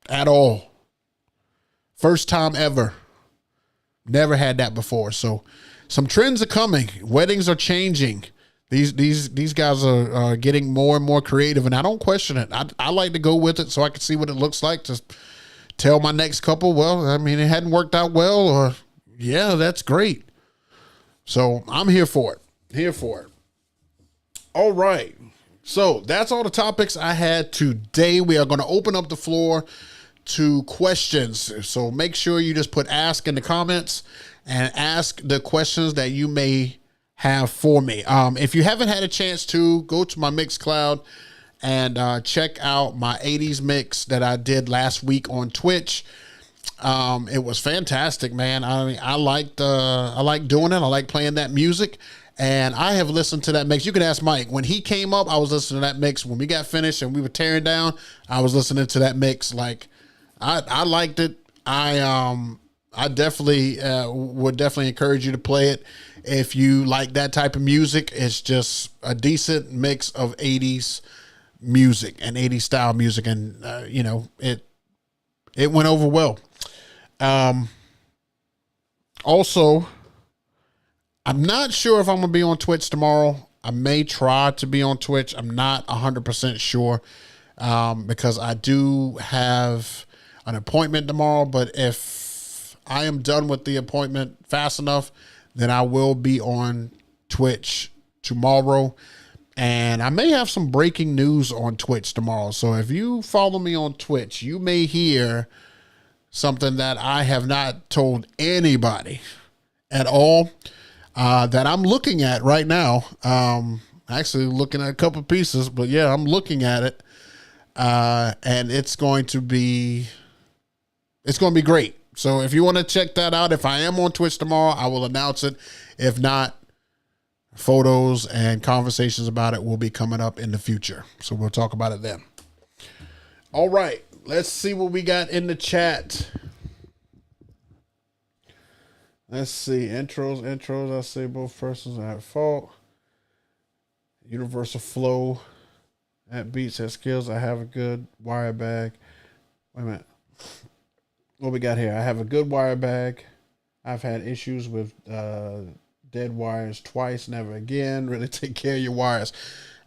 at all. First time ever. Never had that before. So some trends are coming. Weddings are changing. These guys are getting more and more creative, and I don't question it. I like to go with it so I can see what it looks like to tell my next couple, well, I mean, it hadn't worked out well, or yeah, that's great. So I'm here for it. Here for it. All right. So that's all the topics I had today. We are going to open up the floor to questions. So make sure you just put ask in the comments and ask the questions that you may have for me. If you haven't had a chance to, go to my Mixcloud and check out my 80s mix that I did last week on Twitch. It was fantastic, man. I mean, I like doing it. I like playing that music, and I have listened to that mix. You can ask Mike. When he came up, I was listening to that mix. When we got finished and we were tearing down, I was listening to that mix. Like, I liked it. I definitely would definitely encourage you to play it if you like that type of music. It's just a decent mix of 80s music and 80s style music, and you know, it went over well. Also, I'm not sure if I'm gonna be on Twitch tomorrow. I may try to be on Twitch. I'm not 100% sure because I do have an appointment tomorrow, but if I am done with the appointment fast enough, then I will be on Twitch tomorrow. And I may have some breaking news on Twitch tomorrow. So if you follow me on Twitch, you may hear something that I have not told anybody at all that I'm looking at right now. Actually looking at a couple pieces, but yeah, I'm looking at it. And it's going to be great. So if you want to check that out, if I am on Twitch tomorrow, I will announce it. If not, photos and conversations about it will be coming up in the future. So we'll talk about it then. All right. Let's see what we got in the chat. Let's see. Intros. I say both persons are at fault. Universal flow. At beats, at skills. I have a good wire bag. Wait a minute. What we got here? I have a good wire bag. I've had issues with dead wires twice. Never again. Really take care of your wires.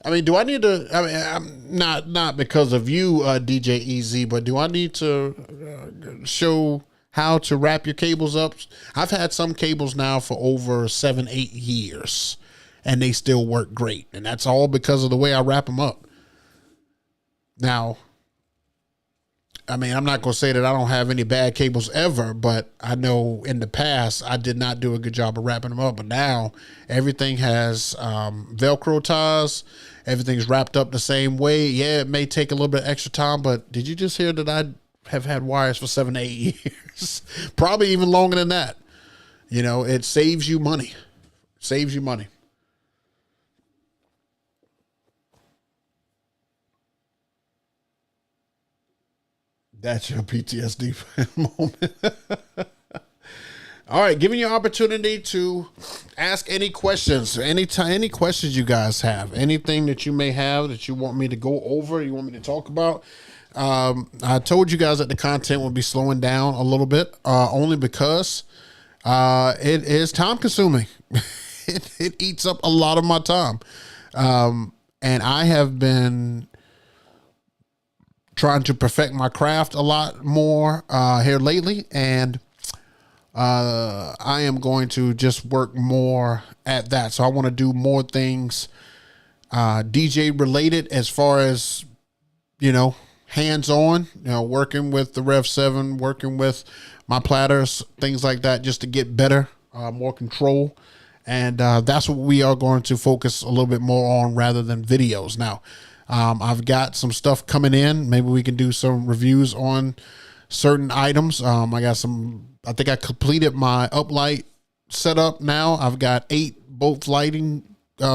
I mean, do I need to? I mean, I'm not because of you, DJ EZ, but do I need to show how to wrap your cables up? I've had some cables now for over 7-8 years, and they still work great, and that's all because of the way I wrap them up. Now, I mean, I'm not going to say that I don't have any bad cables ever, but I know in the past I did not do a good job of wrapping them up. But now everything has Velcro ties. Everything's wrapped up the same way. Yeah, it may take a little bit extra time, but did you just hear that I have had wires for 7-8 years? Probably even longer than that. You know, it saves you money. Saves you money. That's your PTSD moment. All right, giving you an opportunity to ask any questions, any questions you guys have, anything that you may have that you want me to go over, you want me to talk about. I told you guys that the content will be slowing down a little bit, only because it is time consuming. It eats up a lot of my time, and I have been trying to perfect my craft a lot more here lately, and I am going to just work more at that. So I want to do more things DJ related, as far as, you know, hands-on, you know, working with the Rev 7, working with my platters, things like that, just to get better, more control. And that's what we are going to focus a little bit more on rather than videos. Now, I've got some stuff coming in. Maybe we can do some reviews on certain items. I think I completed my uplight setup now. I've got 8 both lighting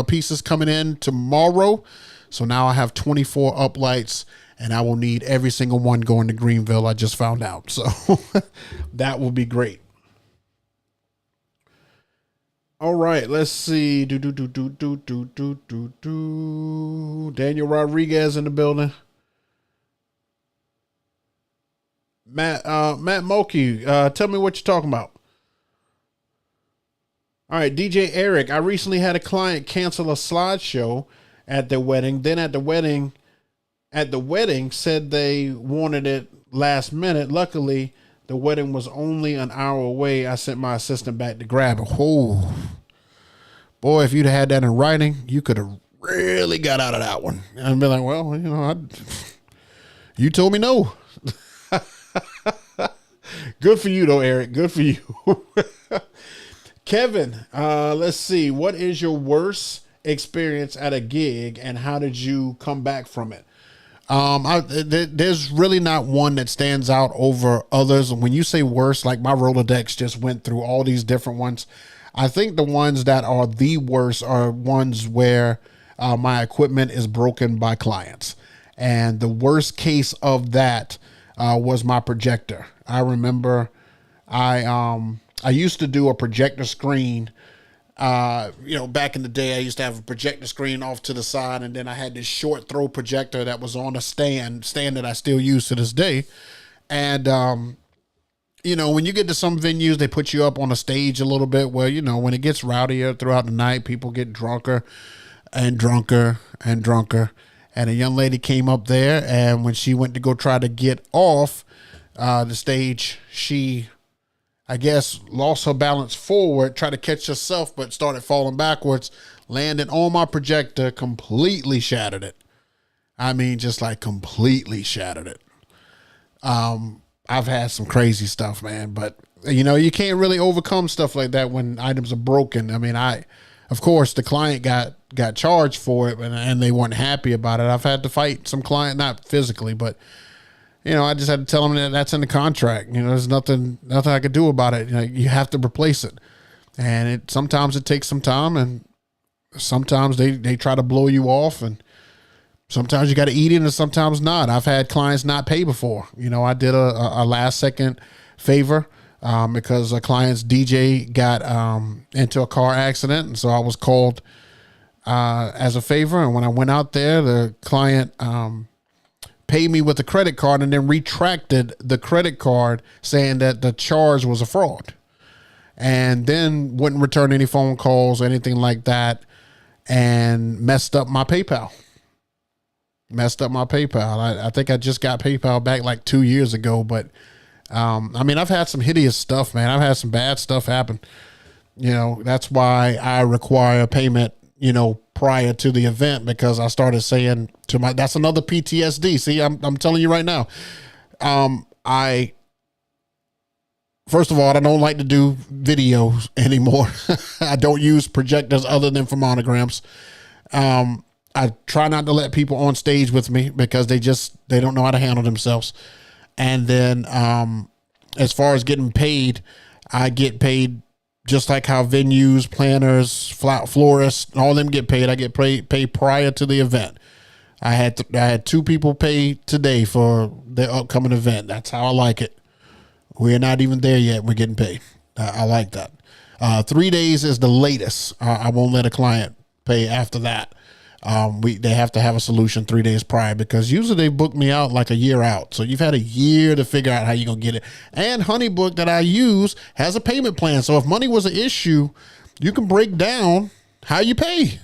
pieces coming in tomorrow. So now I have 24 uplights, and I will need every single one going to Greenville. I just found out. So that will be great. All right, let's see. Daniel Rodriguez in the building. Matt Moki, tell me what you're talking about. All right, DJ Eric. I recently had a client cancel a slideshow at their wedding. Then at the wedding said they wanted it last minute. Luckily, the wedding was only an hour away. I sent my assistant back to grab it. Oh, boy, if you'd had that in writing, you could have really got out of that one. And be like, well, you told me no. Good for you, though, Eric. Good for you. Kevin, let's see. What is your worst experience at a gig, and how did you come back from it? There's really not one that stands out over others. When you say worst, like my Rolodex just went through all these different ones. I think the ones that are the worst are ones where my equipment is broken by clients. And the worst case of that was my projector. I remember I used to do a projector screen. Back in the day, I used to have a projector screen off to the side, and then I had this short throw projector that was on a stand that I still use to this day. And, when you get to some venues, they put you up on a stage a little bit where, when it gets rowdier throughout the night, people get drunker and drunker and drunker. And a young lady came up there, and when she went to go try to get off the stage, she, I guess, lost her balance forward, tried to catch herself, but started falling backwards, landed on my projector, completely shattered it. I mean, just like completely shattered it. I've had some crazy stuff, man, but you can't really overcome stuff like that when items are broken. I mean, of course, the client got charged for it, and they weren't happy about it. I've had to fight some client, not physically, but I just had to tell them that that's in the contract. There's nothing I could do about it. You have to replace it. And sometimes it takes some time, and sometimes they try to blow you off, and sometimes you got to eat it and sometimes not. I've had clients not pay before. I did a last second favor because a client's DJ got into a car accident. And so I was called as a favor. And when I went out there, the client paid me with a credit card and then retracted the credit card saying that the charge was a fraud, and then wouldn't return any phone calls or anything like that, and messed up my PayPal. I think I just got PayPal back like 2 years ago, but I've had some hideous stuff, man. I've had some bad stuff happen. That's why I require payment, prior to the event, because I started saying that's another PTSD. See, I'm telling you right now. First of all, I don't like to do videos anymore. I don't use projectors other than for monograms. I try not to let people on stage with me because they don't know how to handle themselves. And then, as far as getting paid, I get paid just like how venues, planners, florists, all of them get paid. I get paid prior to the event. I had 2 people pay today for the upcoming event. That's how I like it. We're not even there yet. We're getting paid. I like that. 3 days is the latest. I won't let a client pay after that. They have to have a solution 3 days prior, because usually they book me out like a year out. So you've had a year to figure out how you're going to get it. And Honeybook that I use has a payment plan. So if money was an issue, you can break down how you pay.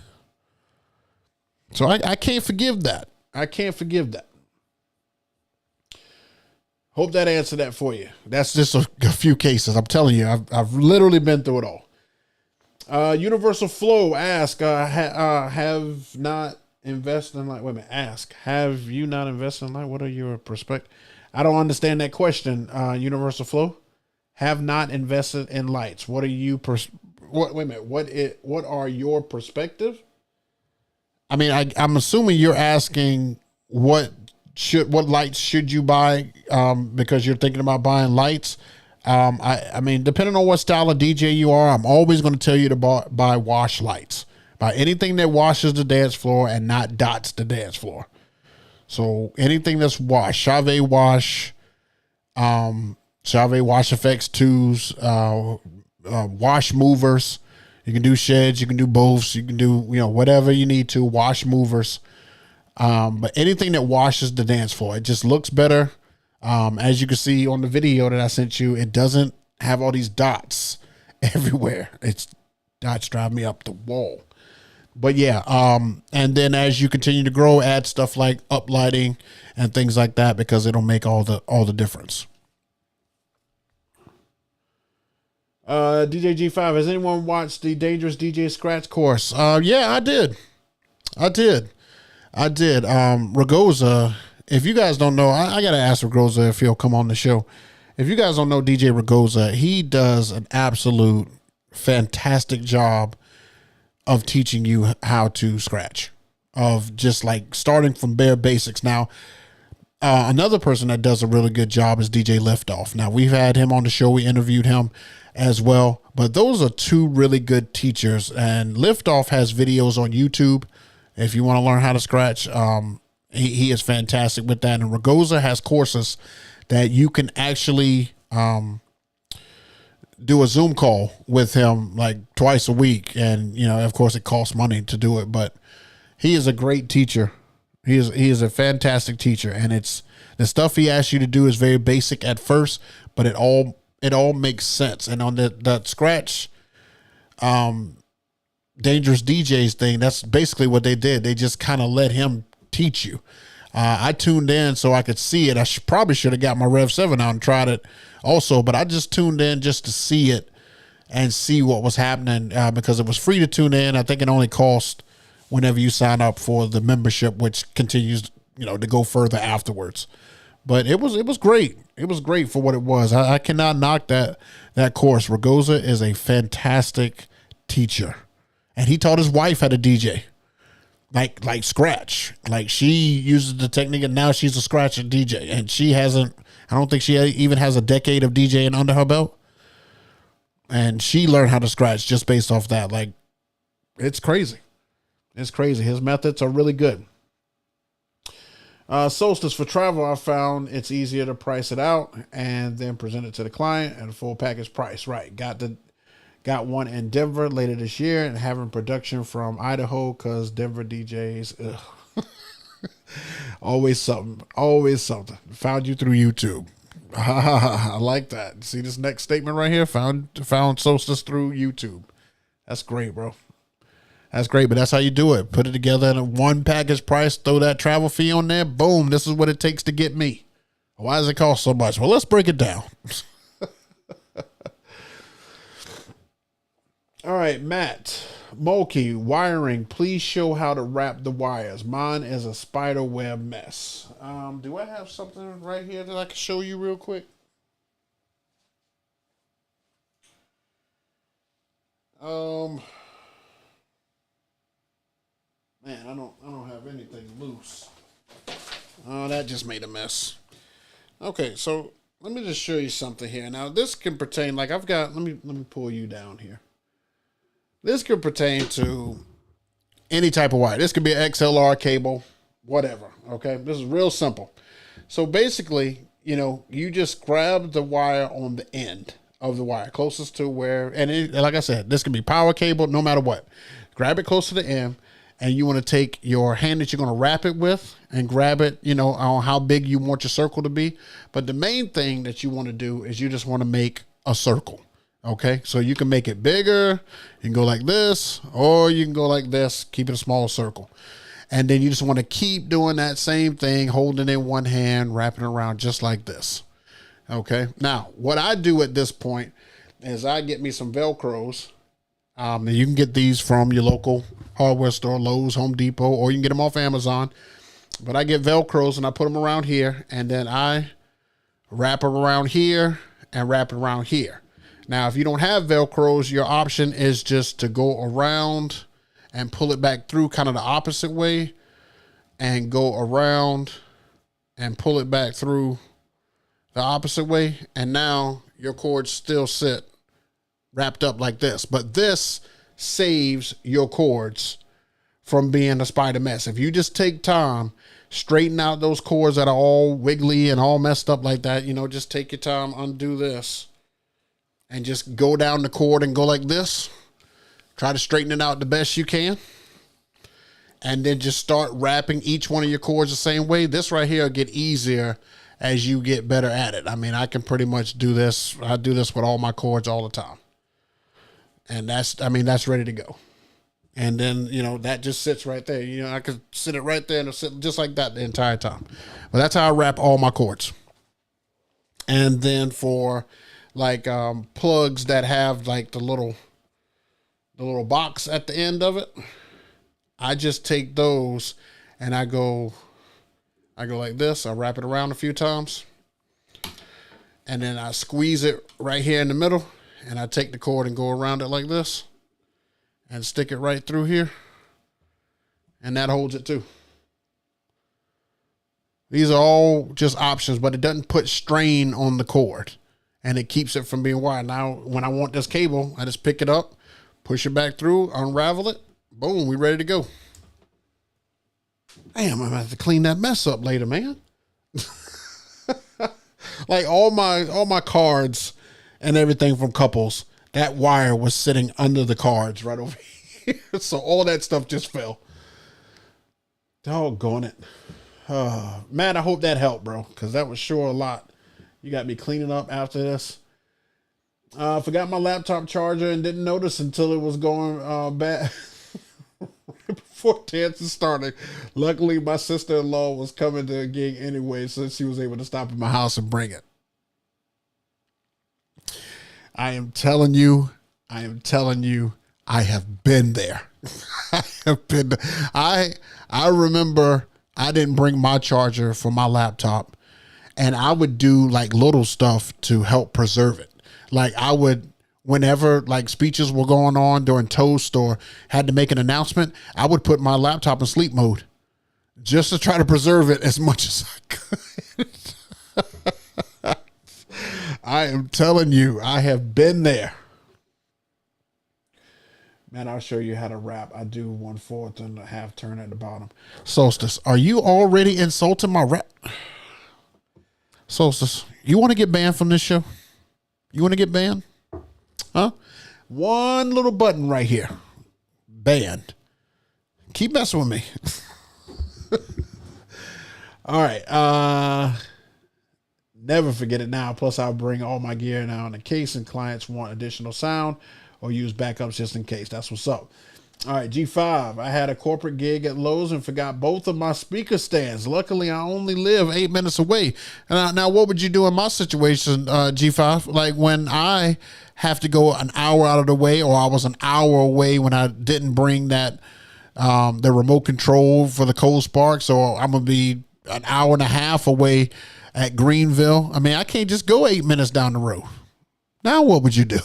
So I can't forgive that. Hope that answered that for you. That's just a few cases. I'm telling you, I've literally been through it all. Universal Flow ask, have not invested in light. Wait a minute. Ask, have you not invested in light? What are your perspectives? I don't understand that question. Universal Flow, have not invested in lights. What are you? Wait a minute. What are your perspective? I mean, I'm assuming you're asking what lights should you buy? Because you're thinking about buying lights. I mean, depending on what style of DJ you are, I'm always going to tell you to buy wash lights. Buy anything that washes the dance floor and not dots the dance floor. So anything that's wash, Chave wash, Chave wash effects twos, wash movers. You can do sheds, you can do bolts, you can do, whatever you need to, wash movers. But anything that washes the dance floor, it just looks better. As you can see on the video that I sent you, it doesn't have all these dots everywhere. It's dots drive me up the wall. But yeah, and then as you continue to grow, add stuff like uplighting and things like that, because it'll make all the difference. DJ G5, has anyone watched the Dangerous DJ Scratch course? Yeah, I did. Ragoza, if you guys don't know, I got to ask Ragoza if he'll come on the show. If you guys don't know DJ Ragoza, he does an absolute fantastic job of teaching you how to scratch, of just like starting from bare basics. Now, another person that does a really good job is DJ Liftoff. Now, we've had him on the show. We interviewed him as well, but those are two really good teachers, and Liftoff has videos on YouTube. If you want to learn how to scratch, he is fantastic with that. And Ragoza has courses that you can actually, do a Zoom call with him like twice a week. And, of course it costs money to do it, but he is a great teacher. He is a fantastic teacher. And it's the stuff he asks you to do is very basic at first, but it all makes sense. And on that scratch, Dangerous DJs thing, that's basically what they did. They just kind of let him teach you. I tuned in so I could see it. I probably should have got my Rev 7 out and tried it also, but I just tuned in just to see it and see what was happening, because it was free to tune in. I think it only cost whenever you sign up for the membership, which continues, to go further afterwards. But it was great. It was great for what it was. I cannot knock that course. Ragoza is a fantastic teacher, and he taught his wife how to DJ. Like scratch, like she uses the technique, and now she's a scratcher DJ, and I don't think she even has a decade of DJing under her belt, and she learned how to scratch just based off that. Like, it's crazy. His methods are really good. Solstice, for travel, I found it's easier to price it out and then present it to the client at a full package price. Right. Got one in Denver later this year, and having production from Idaho, because Denver DJs, always something. Found you through YouTube. I like that. See this next statement right here? Found Solstice through YouTube. That's great, bro. That's great, but that's how you do it. Put it together in a one package price, throw that travel fee on there. Boom. This is what it takes to get me. Why does it cost so much? Well, let's break it down. All right, Matt Mulkey, wiring. Please show how to wrap the wires. Mine is a spider web mess. Do I have something right here that I can show you real quick? Man, I don't have anything loose. Oh, that just made a mess. Okay, so let me just show you something here. Now, this can pertain, like I've got. Let me pull you down here. This could pertain to any type of wire. This could be an XLR cable, whatever. Okay, this is real simple. So basically, you just grab the wire on the end of the wire, closest to where, and like I said, this could be power cable, no matter what. Grab it close to the end, and you want to take your hand that you're going to wrap it with and grab it, on how big you want your circle to be. But the main thing that you want to do is you just want to make a circle. Okay, so you can make it bigger, you can go like this, or you can go like this, keep it a small circle. And then you just want to keep doing that same thing, holding it in one hand, wrapping it around just like this. Okay, now what I do at this point is I get me some Velcros. You can get these from your local hardware store, Lowe's, Home Depot, or you can get them off Amazon. But I get Velcros and I put them around here, and then I wrap it around here and wrap it around here. Now, if you don't have Velcros, your option is just to go around and pull it back through kind of the opposite way, and go around and pull it back through the opposite way. And now your cords still sit wrapped up like this. But this saves your cords from being a spider mess. If you just take time straighten out those cords that are all wiggly and all messed up like that. You know, just take your time, undo this, and just go down the cord and go like this. Try to straighten it out the best you can. And then just start wrapping each one of your cords the same way. This right here will get easier as you get better at it. I mean, I can pretty much do this. I do this with all my cords all the time. And that's ready to go. And then, you know, that just sits right there. You know, I could sit it right there and it'll sit just like that the entire time. But that's how I wrap all my cords. And then for like plugs that have like the little box at the end of it, I just take those and I go like this. I wrap it around a few times. And then I squeeze it right here in the middle. And I take the cord and go around it like this. And stick it right through here. And that holds it too. These are all just options, but it doesn't put strain on the cord. And it keeps it from being wired. Now, when I want this cable, I just pick it up, push it back through, unravel it. Boom, we ready to go. Damn, I'm going to have to clean that mess up later, man. Like all my cards and everything from Couples, that wire was sitting under the cards right over here. So all that stuff just fell. Doggone it. Man, I hope that helped, bro, because that was sure a lot. You got me cleaning up after this. Forgot my laptop charger and didn't notice until it was going bad. Before dancing started. Luckily, my sister-in-law was coming to a gig anyway, so she was able to stop at my house and bring it. I am telling you, I have been there. I remember I didn't bring my charger for my laptop, and I would do like little stuff to help preserve it. Like I would, whenever like speeches were going on during Toast or had to make an announcement, I would put my laptop in sleep mode just to try to preserve it as much as I could. I am telling you, I have been there. Man, I'll show you how to wrap. I do 1/4 and a half turn at the bottom. Solstice, are you already insulting my wrap? Solstice, you want to get banned from this show? You want to get banned? Huh? One little button right here. Banned. Keep messing with me. All right. Never forget it now. Plus, I'll bring all my gear now in the case, and clients want additional sound or use backups just in case. That's what's up. All right, G5. I had a corporate gig at Lowe's and forgot both of my speaker stands. Luckily, I only live 8 minutes away. And now, what would you do in my situation, G5? Like when I have to go an hour out of the way, or I was an hour away when I didn't bring that the remote control for the Cold Spark, so I'm gonna be an hour and a half away at Greenville. I mean, I can't just go 8 minutes down the road. Now, what would you do?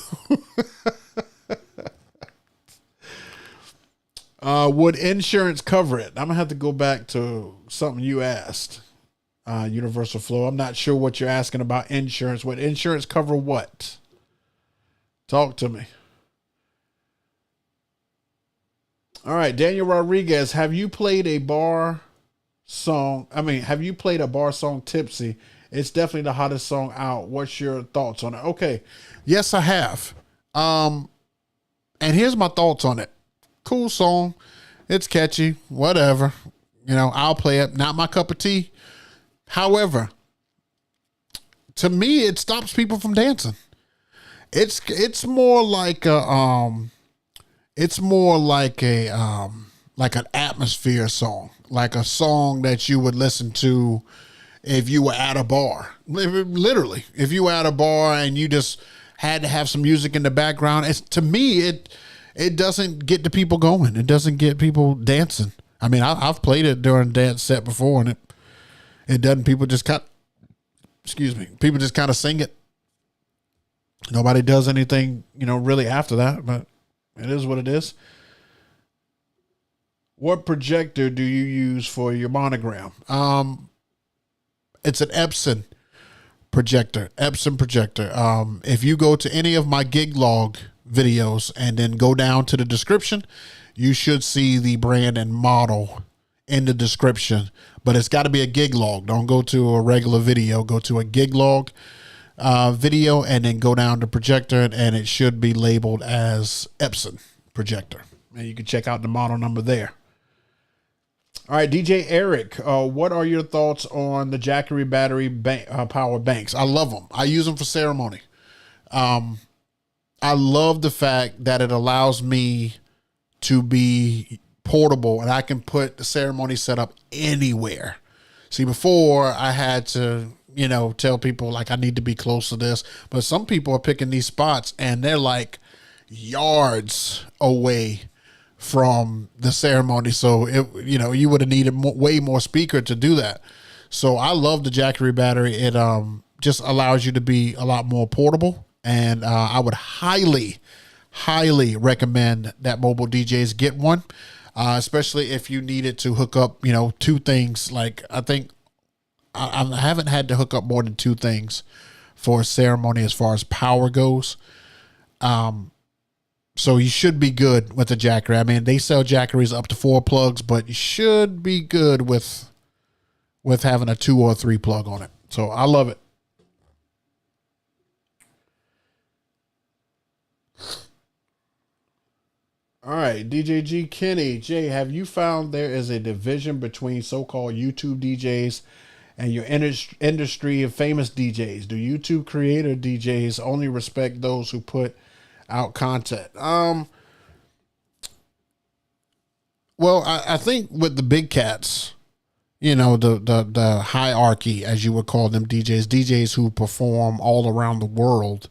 Would insurance cover it? I'm gonna have to go back to something you asked. Universal Flow. I'm not sure what you're asking about insurance. Would insurance cover what? Talk to me. All right, Daniel Rodriguez, have you played a bar song? Have you played a bar song, Tipsy? It's definitely the hottest song out. What's your thoughts on it? Okay. Yes, I have. And here's my thoughts on it. Cool song. It's catchy. Whatever. You know, I'll play it. Not my cup of tea. However, to me, it stops people from dancing. It's more like an atmosphere song, like a song that you would listen to if you were at a bar. Literally, if you were at a bar and you just had to have some music in the background, to me it doesn't get the people going. It doesn't get people dancing. I mean, I've played it during a dance set before, and it doesn't. People just people just kind of sing it. Nobody does anything, really after that, but it is what it is. What projector do you use for your monogram? It's an Epson projector. If you go to any of my gig log videos and then go down to the description, you should see the brand and model in the description. but it's got to be a gig log. Don't go to a regular video. Go to a gig log video, and then go down to projector, and it should be labeled as Epson projector. And you can check out the model number there. All right, DJ Eric, what are your thoughts on the Jackery battery power banks? I love them. I use them for ceremony. I love the fact that it allows me to be portable, and I can put the ceremony setup anywhere. See, before I had to, tell people like I need to be close to this, but some people are picking these spots and they're like yards away from the ceremony. So you would have needed way more speaker to do that. So I love the Jackery battery. It just allows you to be a lot more portable. And I would highly recommend that mobile DJs get one, especially if you needed to hook up, two things. Like I think I haven't had to hook up more than two things for a ceremony as far as power goes. So you should be good with the Jackery. I mean, they sell Jackeries up to 4 plugs, but you should be good with having a 2 or 3 plug on it. So I love it. All right, DJ G Kenny. Jay, have you found there is a division between so-called YouTube DJs and your industry of famous DJs? Do YouTube creator DJs only respect those who put out content? Well, I think with the big cats, the hierarchy, as you would call them, DJs who perform all around the world,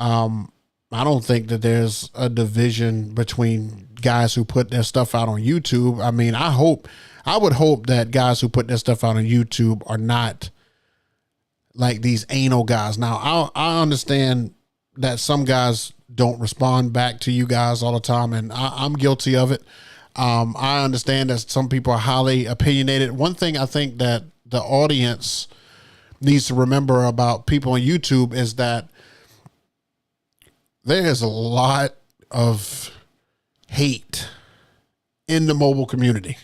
I don't think that there's a division between guys who put their stuff out on YouTube. I mean, I would hope that guys who put their stuff out on YouTube are not like these anal guys. Now, I understand that some guys don't respond back to you guys all the time, and I'm guilty of it. I understand that some people are highly opinionated. One thing I think that the audience needs to remember about people on YouTube is that there is a lot of hate in the mobile community,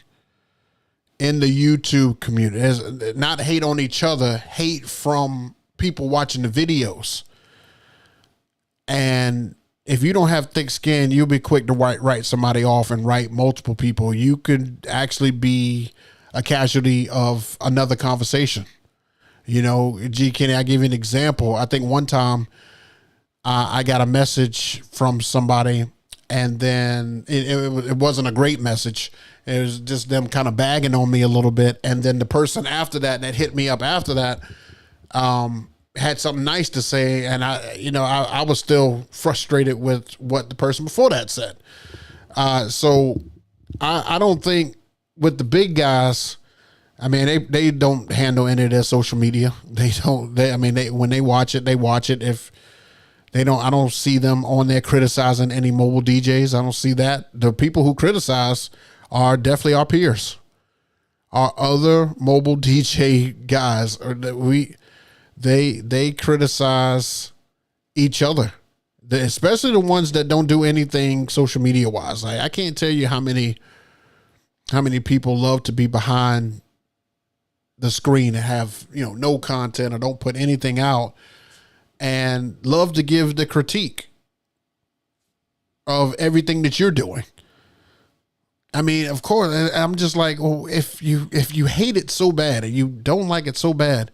in the YouTube community. There's not hate on each other, hate from people watching the videos. And if you don't have thick skin, you'll be quick to write somebody off and write multiple people. You could actually be a casualty of another conversation. G Kenny, I give you an example. I think one time I got a message from somebody, and then it wasn't a great message. It was just them kind of bagging on me a little bit. And then the person after that hit me up after that, had something nice to say. And I was still frustrated with what the person before that said. So I don't think with the big guys, I mean, they don't handle any of their social media. When they watch it, they watch it. If they don't, I don't see them on there criticizing any mobile DJs. I don't see that. The people who criticize are definitely our peers. Our other mobile DJ guys, they criticize each other, especially the ones that don't do anything social media wise. Like, I can't tell you how many people love to be behind the screen and have, no content or don't put anything out, and love to give the critique of everything that you're doing. I mean, of course, I'm just like, well, if you hate it so bad and you don't like it so bad,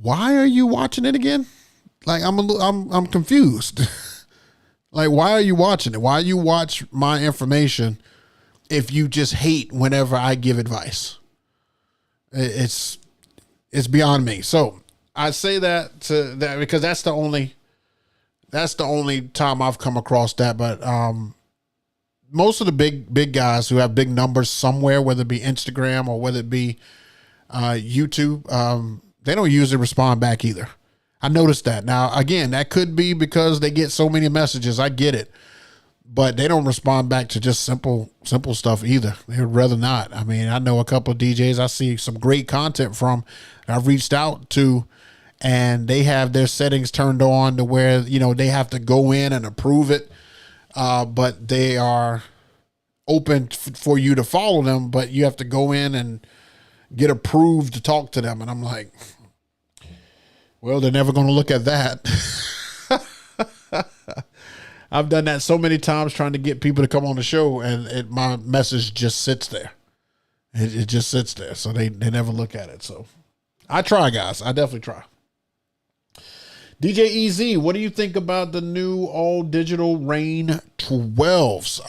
why are you watching it again? Like, I'm confused. Like, why are you watching it? Why you watch my information if you just hate whenever I give advice? It's beyond me. So I say that because that's the only time I've come across that. But most of the big guys who have big numbers somewhere, whether it be Instagram or whether it be YouTube, they don't usually respond back either. I noticed that. Now, again, that could be because they get so many messages. I get it. But they don't respond back to just simple stuff either. They'd rather not. I mean, I know a couple of DJs I see some great content from, I've reached out to, and they have their settings turned on to where, they have to go in and approve it. But they are open for you to follow them, but you have to go in and get approved to talk to them. And I'm like, well, they're never going to look at that. I've done that so many times trying to get people to come on the show, and my message just sits there. It just sits there. So they never look at it. So I try, guys. I definitely try. DJ EZ, what do you think about the new all digital Rain 12s?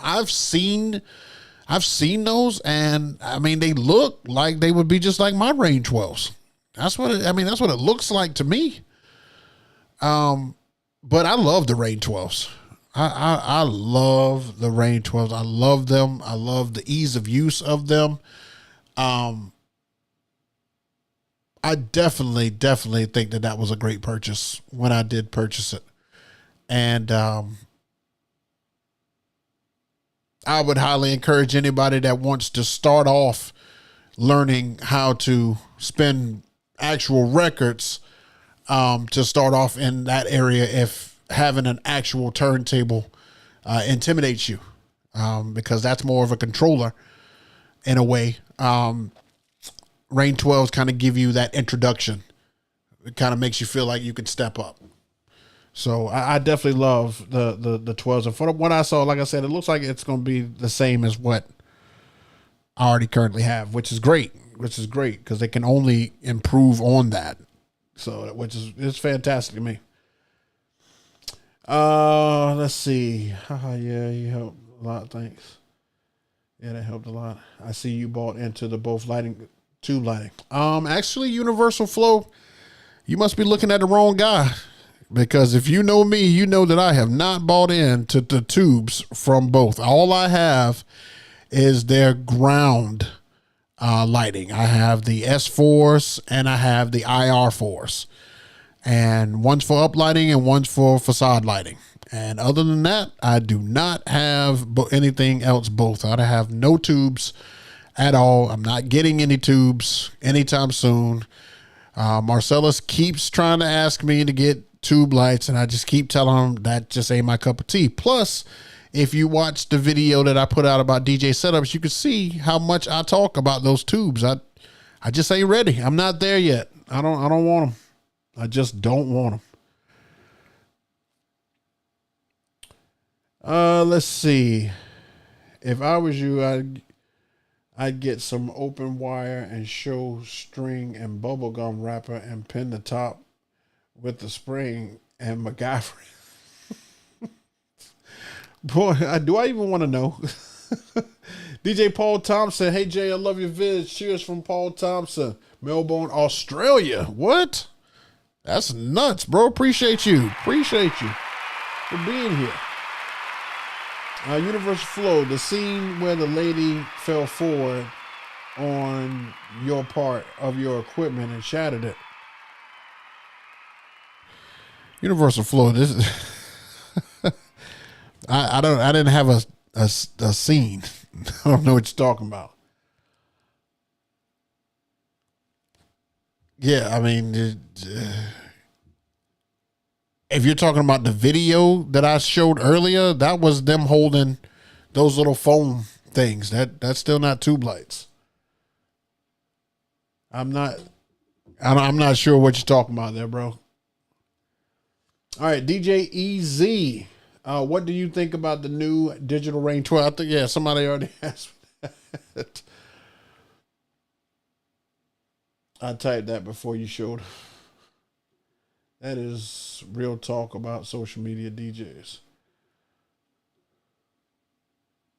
I've seen those, and I mean, they look like they would be just like my Rain 12s. That's what it looks like to me. But I love the Rain 12s. I love the Rain 12s. I love them. I love the ease of use of them. I definitely think that was a great purchase when I did purchase it. And I would highly encourage anybody that wants to start off learning how to spin actual records to start off in that area if having an actual turntable intimidates you, because that's more of a controller in a way. Rain 12s kind of give you that introduction. It kind of makes you feel like you can step up. So I definitely love the 12s. And from what I saw, like I said, it looks like it's going to be the same as what I already currently have, which is great because they can only improve on that. So, it's fantastic to me. Let's see. Yeah, you helped a lot. Thanks. Yeah, that helped a lot. I see you bought into the both tube lighting. Actually, Universal Flow, you must be looking at the wrong guy, because if you know me, you know that I have not bought into the tubes from both. All I have is their ground lighting. I have the S4s and I have the IR4s, and one's for uplighting and one's for facade lighting. And other than that, I do not have anything else both. I have no tubes at all. I'm not getting any tubes anytime soon. Marcellus keeps trying to ask me to get tube lights, and I just keep telling him that just ain't my cup of tea. Plus, if you watch the video that I put out about DJ setups, you can see how much I talk about those tubes. I just ain't ready. I'm not there yet. I don't want them. I just don't want them. Let's see. If I was you, I'd get some open wire and show string and bubblegum wrapper and pin the top with the spring and MacGyver. Boy, do I even want to know? DJ Paul Thompson. Hey, Jay, I love your vids. Cheers from Paul Thompson. Melbourne, Australia. What? That's nuts, bro. Appreciate you. Appreciate you for being here. Universal Flow, the scene where the lady fell forward on your part of your equipment and shattered it. Universal Flow, this is I didn't have a scene. I don't know what you're talking about. Yeah, I mean, if you're talking about the video that I showed earlier, that was them holding those little foam things. That's still not tube lights. I'm not sure what you're talking about there, bro. All right, DJ EZ. What do you think about the new digital Rain 12? I think, yeah, somebody already asked me that. I typed that before you showed. That is real talk about social media DJs.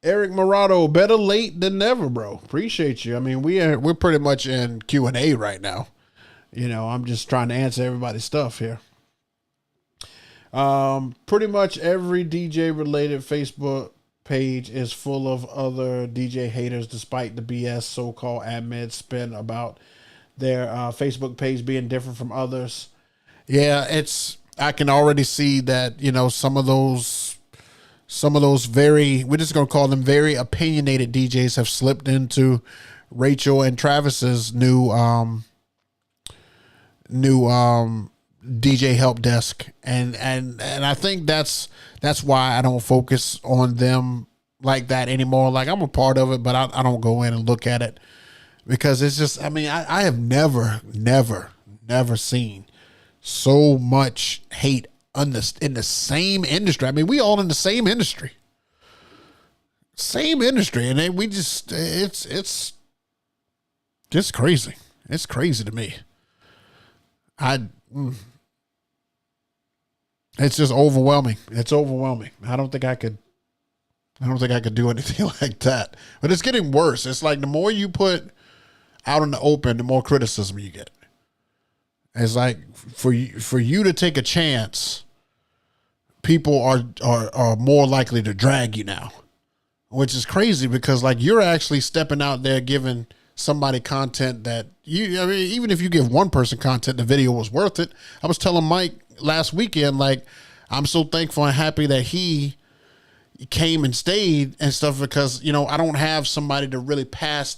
Eric Morado, better late than never, bro. Appreciate you. I mean, we're pretty much in Q&A right now. You know, I'm just trying to answer everybody's stuff here. Pretty much every DJ related Facebook page is full of other DJ haters, despite the BS so-called admins spin about their Facebook page being different from others. Yeah, I can already see that, you know, some of those we're just going to call them very opinionated DJs have slipped into Rachel and Travis's new DJ help desk. And I think that's why I don't focus on them like that anymore. Like I'm a part of it, but I don't go in and look at it because it's just, I mean, I have never seen so much hate in the same industry. I mean, we all in the same industry, and then we just, it's crazy. It's crazy to me. It's just overwhelming. It's overwhelming. I don't think I could do anything like that. But it's getting worse. It's like the more you put out in the open, the more criticism you get. It's like for you to take a chance, people are more likely to drag you now, which is crazy because like you're actually stepping out there giving somebody content that I mean, even if you give one person content, the video was worth it. I was telling Mike last weekend, like, I'm so thankful and happy that he came and stayed and stuff because, you know, I don't have somebody to really pass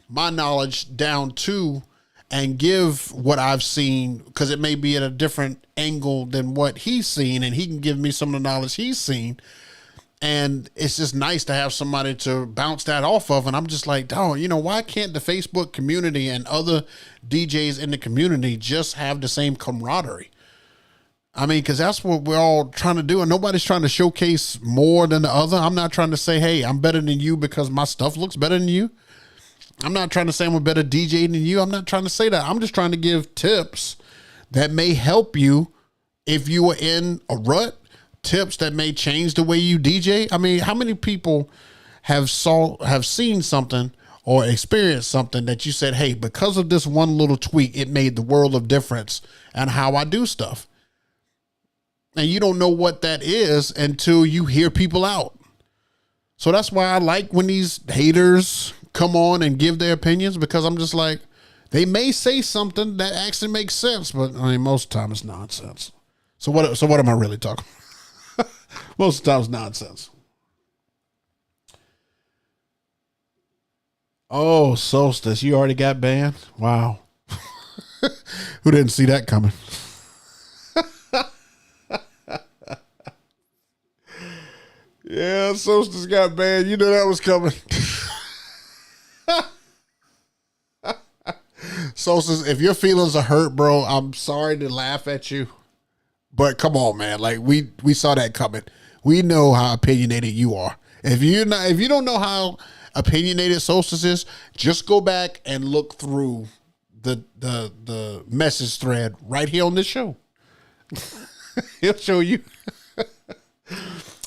my knowledge down to and give what I've seen because it may be at a different angle than what he's seen, and he can give me some of the knowledge he's seen. And it's just nice to have somebody to bounce that off of. And I'm just like, oh, you know, why can't the Facebook community and other DJs in the community just have the same camaraderie? I mean, because that's what we're all trying to do. And nobody's trying to showcase more than the other. I'm not trying to say, hey, I'm better than you because my stuff looks better than you. I'm not trying to say I'm a better DJ than you. I'm not trying to say that. I'm just trying to give tips that may help you if you are in a rut. Tips that may change the way you DJ. I mean, how many people have seen something or experienced something that you said, hey, because of this one little tweak, it made the world of difference and how I do stuff. And you don't know what that is until you hear people out. So that's why I like when these haters come on and give their opinions, because I'm just like, they may say something that actually makes sense, but I mean, most of the time it's nonsense. So what am I really talking about? Most of the time it's nonsense. Oh, Solstice, you already got banned? Wow. Who didn't see that coming? Yeah, Solstice got banned. You knew that was coming. Solstice, if your feelings are hurt, bro, I'm sorry to laugh at you. But come on, man. Like we saw that coming. We know how opinionated you are. If you don't know how opinionated Solstice is, just go back and look through the message thread right here on this show. He'll show you.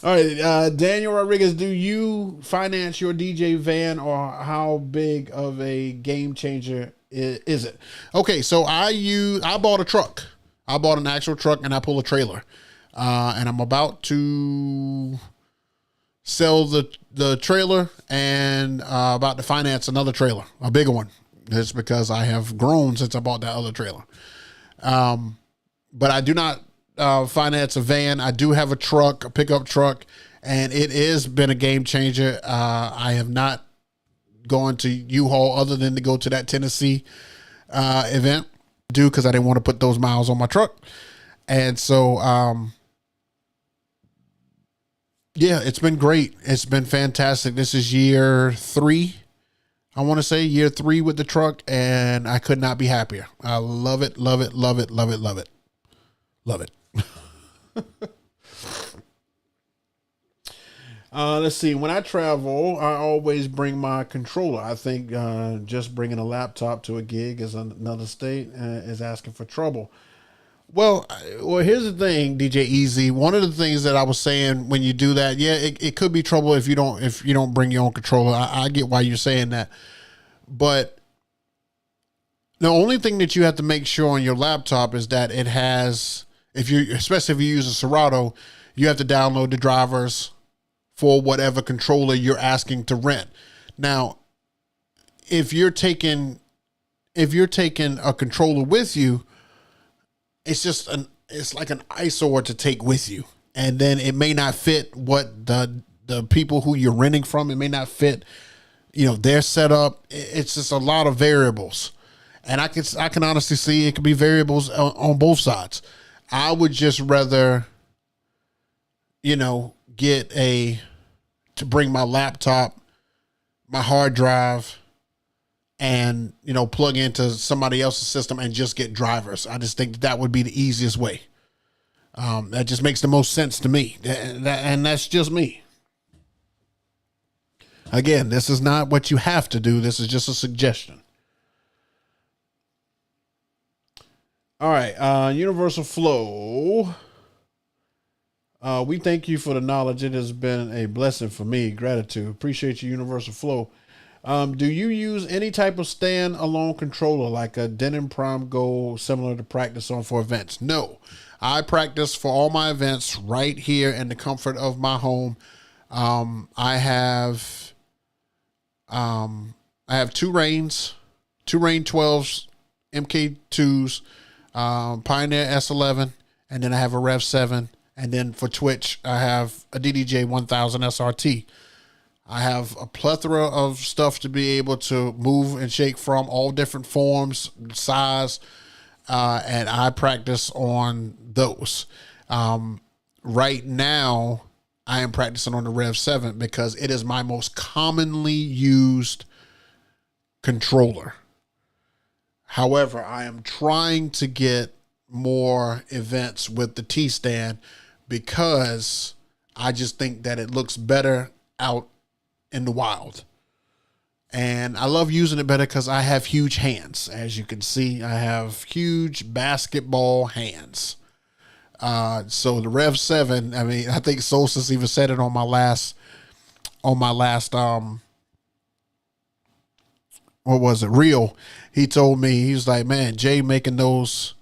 All right, Daniel Rodriguez, do you finance your DJ van, or how big of a game changer is it? Okay, so I bought a truck. I bought an actual truck and I pull a trailer. And I'm about to sell the trailer and about to finance another trailer, a bigger one. It's because I have grown since I bought that other trailer. But I do not finance a van. I do have a truck, a pickup truck, and it has been a game changer. I have not gone to U-Haul other than to go to that Tennessee event. Because I didn't want to put those miles on my truck. And so, yeah, it's been great. It's been fantastic. This is year 3. I want to say year 3 with the truck, and I could not be happier. I love it, love it, love it, love it, love it. Love it. Let's see. When I travel, I always bring my controller. I think just bringing a laptop to a gig is another state is asking for trouble. Well, here's the thing, DJ Easy. One of the things that I was saying when you do that, yeah, it could be trouble if you don't bring your own controller. I get why you're saying that, but the only thing that you have to make sure on your laptop is that it has, especially if you use a Serato, you have to download the drivers for whatever controller you're asking to rent. Now, if you're taking a controller with you, it's like an eyesore to take with you. And then it may not fit what the people who you're renting from, it may not fit, their setup. It's just a lot of variables. And I can honestly see it could be variables on both sides. I would just rather, get a to bring my laptop, my hard drive, and, you know, plug into somebody else's system and just get drivers. I just think that would be the easiest way. That just makes the most sense to me. And that's just me. Again, this is not what you have to do. This is just a suggestion. All right. Universal Flow. We thank you for the knowledge. It has been a blessing for me. Gratitude. Appreciate you, Universal Flow. Do you use any type of stand-alone controller like a Denon Prime Gold similar to practice on for events? No. I practice for all my events right here in the comfort of my home. I have two Rain 12s, MK2s, Pioneer S11, and then I have a Rev 7. And then for Twitch, I have a DDJ 1000 SRT. I have a plethora of stuff to be able to move and shake from, all different forms, size, and I practice on those. Right now, I am practicing on the Rev 7 because it is my most commonly used controller. However, I am trying to get more events with the T-stand because I just think that it looks better out in the wild. And I love using it better because I have huge hands. As you can see, I have huge basketball hands. So the Rev 7, I mean, I think Solstice even said it on my last, what was it? Reel. He told me, he was like, man, Jay making those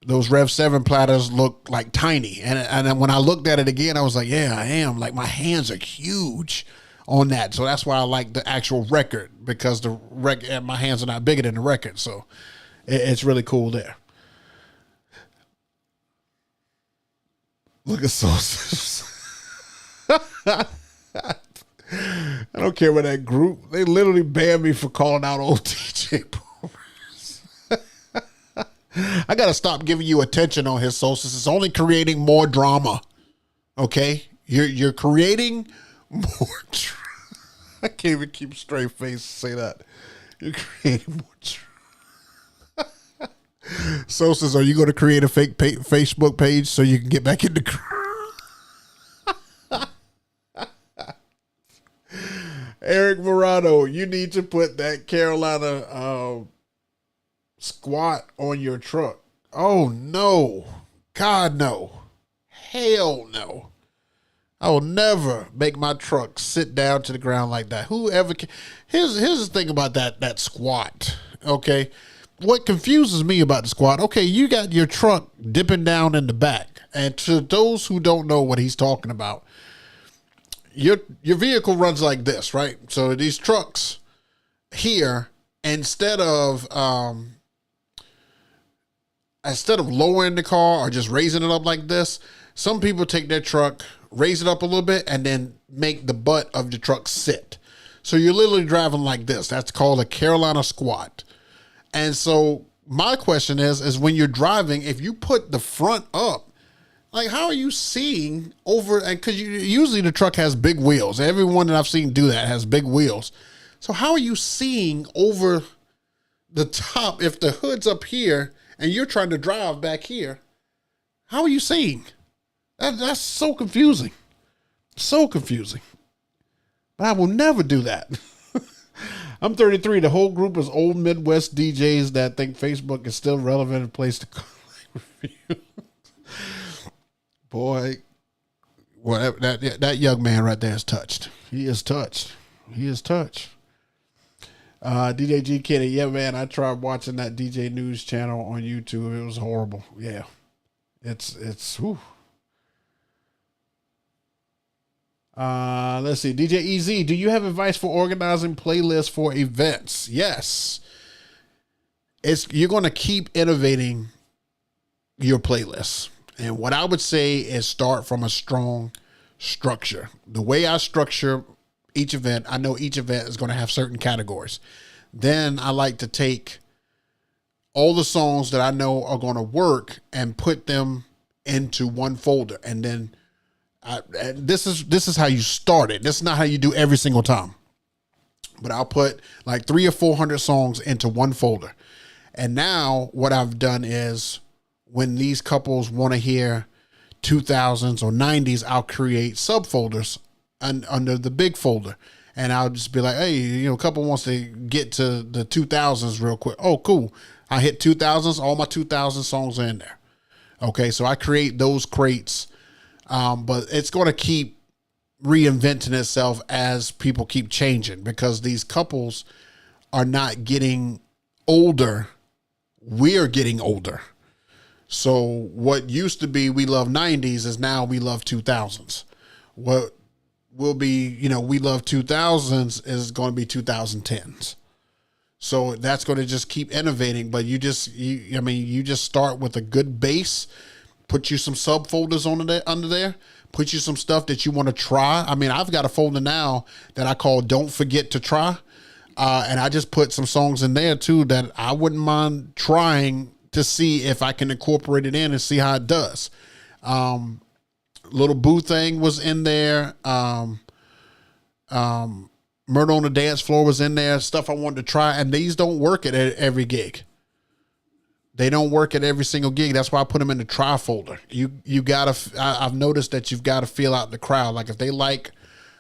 Rev 7 platters look like tiny. And then when I looked at it again, I was like, yeah, I am. Like, my hands are huge on that. So that's why I like the actual record, because the record, my hands are not bigger than the record. So it's really cool there. Look at Solstice. I don't care about that group. They literally banned me for calling out old DJ boomers. I got to stop giving you attention on his Solstice. It's only creating more drama. Okay? You're creating more drama. I can't even keep a straight face to say that. You're creating more drama. Solstice, are you going to create a fake Facebook page so you can get back in the crew? Eric Morano, you need to put that Carolina squat on your truck. Oh, no. God, no. Hell no. I will never make my truck sit down to the ground like that. Whoever can. Here's the thing about that squat, okay? What confuses me about the squat, okay, you got your truck dipping down in the back. And to those who don't know what he's talking about, your vehicle runs like this, right? So these trucks here, instead of lowering the car or just raising it up like this, some people take their truck, raise it up a little bit, and then make the butt of the truck sit. So you're literally driving like this. That's called a Carolina squat. And so my question is when you're driving, if you put the front up, like, how are you seeing over? And because usually the truck has big wheels. Everyone that I've seen do that has big wheels. So how are you seeing over the top if the hood's up here and you're trying to drive back here? How are you seeing? That's so confusing. So confusing. But I will never do that. I'm 33. The whole group is old Midwest DJs that think Facebook is still relevant and place to review. Boy, well, that young man right there is touched. He is touched. He is touched. DJ G Kenny, yeah, man, I tried watching that DJ News channel on YouTube. It was horrible. Yeah, it's. Whew. Let's see. DJ EZ, do you have advice for organizing playlists for events? Yes. You're going to keep innovating your playlists. And what I would say is start from a strong structure. The way I structure each event, I know each event is going to have certain categories. Then I like to take all the songs that I know are going to work and put them into one folder. And then This is how you start it. This is not how you do every single time. But I'll put like 300 or 400 songs into one folder. And now what I've done is when these couples want to hear 2000s or 90s, I'll create subfolders under the big folder. And I'll just be like, hey, a couple wants to get to the 2000s real quick. Oh, cool. I hit 2000s. All my 2000 songs are in there. Okay, so I create those crates. But it's going to keep reinventing itself as people keep changing, because these couples are not getting older. We're getting older. So what used to be we love 90s is now we love 2000s. What will be, we love 2000s is going to be 2010s. So that's going to just keep innovating. But you just start with a good base, put you some subfolders under there, put you some stuff that you want to try. I mean, I've got a folder now that I call Don't Forget to Try. And I just put some songs in there too that I wouldn't mind trying to see if I can incorporate it in and see how it does. Little Boo Thing was in there. Murder on the Dance Floor was in there. Stuff I wanted to try. And these don't work at every gig. They don't work at every single gig. That's why I put them in the try folder. You gotta, I've noticed that you've got to feel out the crowd. Like if they like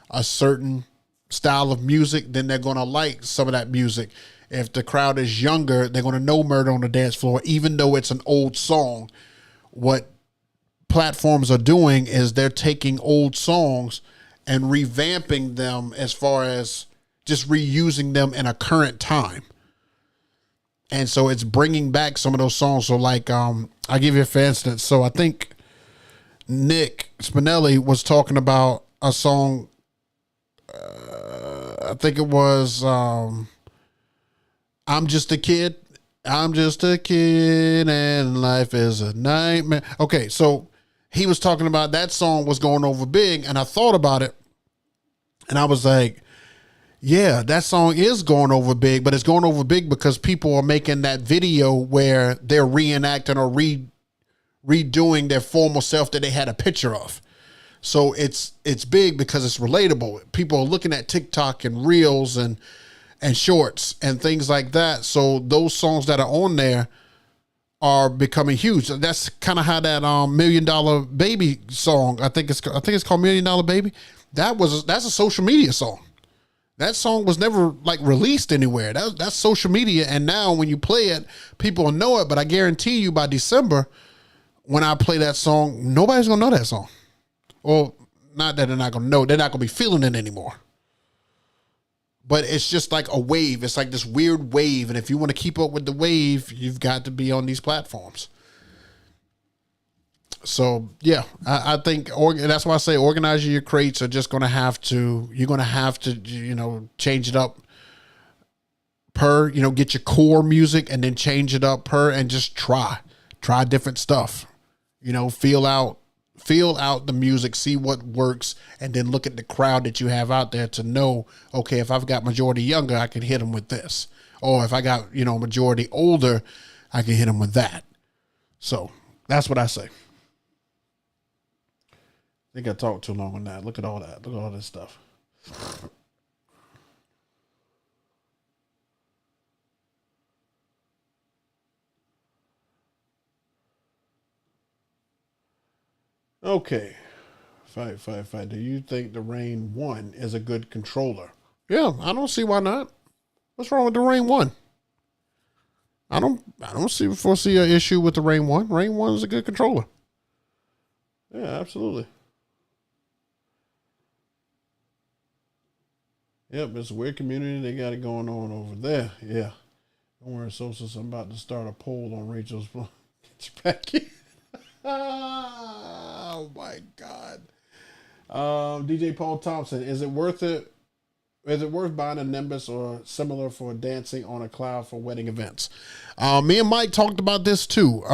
a certain style of music, then they're going to like some of that music. If the crowd is younger, they're going to know Murder on the Dance Floor, even though it's an old song. What platforms are doing is they're taking old songs and revamping them as far as just reusing them in a current time. And so it's bringing back some of those songs. So like, I'll give you for instance. So I think Nick Spinelli was talking about a song. I think it was, I'm just a kid. I'm just a kid and life is a nightmare. Okay. So he was talking about that song was going over big, and I thought about it and I was like, yeah, that song is going over big, but it's going over big because people are making that video where they're reenacting or redoing their former self that they had a picture of. So it's big because it's relatable. People are looking at TikTok and Reels and shorts and things like that. So those songs that are on there are becoming huge. That's kind of how that $1 Million Baby song, I think it's called $1 Million Baby. That's a social media song. That song was never like released anywhere. That's social media. And now when you play it, people will know it. But I guarantee you by December, when I play that song, nobody's going to know that song. Well, not that they're not going to know. They're not going to be feeling it anymore. But it's just like a wave. It's like this weird wave. And if you want to keep up with the wave, you've got to be on these platforms. So, yeah, I think that's why I say organizing your crates are just going to have to, you're going to have to, change it up per, get your core music and then change it up per and just try different stuff, feel out the music, see what works, and then look at the crowd that you have out there to know, okay, if I've got majority younger, I can hit them with this. Or if I got, majority older, I can hit them with that. So that's what I say. I think I talked too long on that. Look at all that. Look at all this stuff. Okay. Fight. Do you think the Rain 1 is a good controller? Yeah, I don't see why not. What's wrong with the Rain 1? I don't foresee an issue with the Rain 1. Rain 1 is a good controller. Yeah, absolutely. Yep, it's a weird community. They got it going on over there. Yeah. Don't worry, Sosa. I'm about to start a poll on Rachel's Get you back in. Oh my God. DJ Paul Thompson, is it worth it? Is it worth buying a Nimbus or similar for dancing on a cloud for wedding events? Me and Mike talked about this too.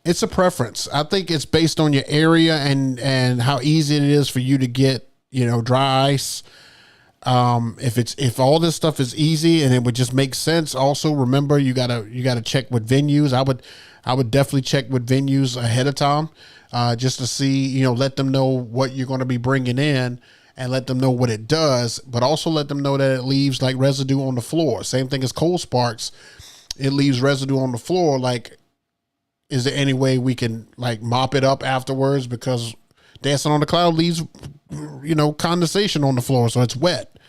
It's a preference. I think it's based on your area and how easy it is for you to get, dry ice. If all this stuff is easy and it would just make sense. Also, remember you gotta check with venues. I would definitely check with venues ahead of time. just to see, let them know what you're going to be bringing in and let them know what it does, but also let them know that it leaves like residue on the floor. Same thing as cold sparks. It leaves residue on the floor. Like, is there any way we can like mop it up afterwards? Because dancing on the cloud leaves, condensation on the floor. So it's wet.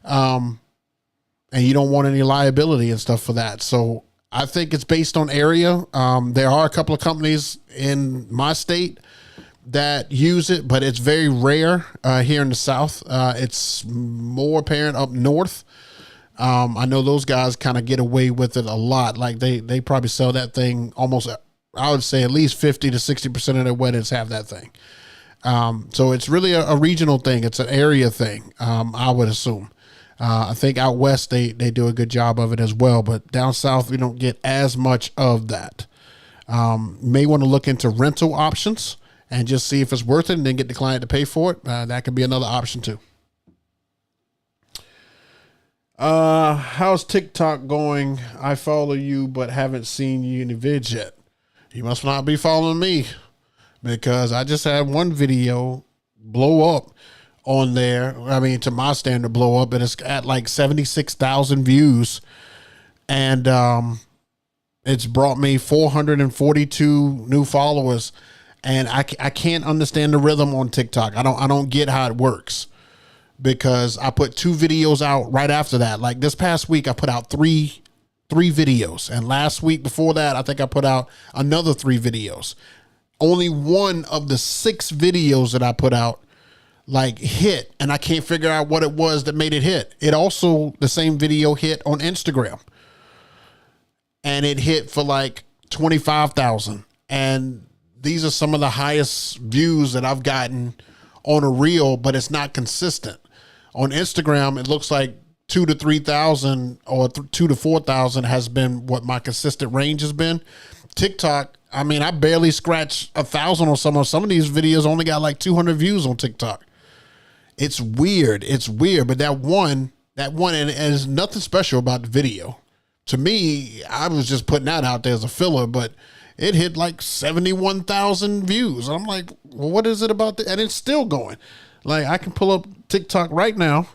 And you don't want any liability and stuff for that. So I think it's based on area. There are a couple of companies in my state that use it, but it's very rare here in the South. It's more apparent up north. I know those guys kind of get away with it a lot. Like they probably sell that thing almost, I would say at least 50 to 60% of their weddings have that thing. So it's really a regional thing. It's an area thing. I would assume. I think out west, they do a good job of it as well, but down south, we don't get as much of that. May want to look into rental options and just see if it's worth it and then get the client to pay for it. That could be another option too. How's TikTok going? I follow you, but haven't seen you in the vid yet. You must not be following me because I just had one video blow up on there. I mean, to my standard blow up, and it's at like 76,000 views. And, it's brought me 442 new followers. And I can't understand the rhythm on TikTok. I don't get how it works because I put 2 videos out right after that. Like this past week, I put out three videos. And last week before that, I think I put out another 3 videos. Only one of the 6 videos that I put out like hit. And I can't figure out what it was that made it hit. It also, the same video hit on Instagram. And it hit for like 25,000. And these are some of the highest views that I've gotten on a reel, but it's not consistent. On Instagram, it looks like 2,000 to 3,000 or 2,000 to 4,000 has been what my consistent range has been. TikTok, I mean, I barely scratched 1,000 on some of these videos. Only got like 200 views on TikTok. It's weird. But that one, and there's nothing special about the video. To me, I was just putting that out there as a filler, but it hit like 71,000 views. I'm like, well, what is it about that? And it's still going. Like, I can pull up TikTok right now.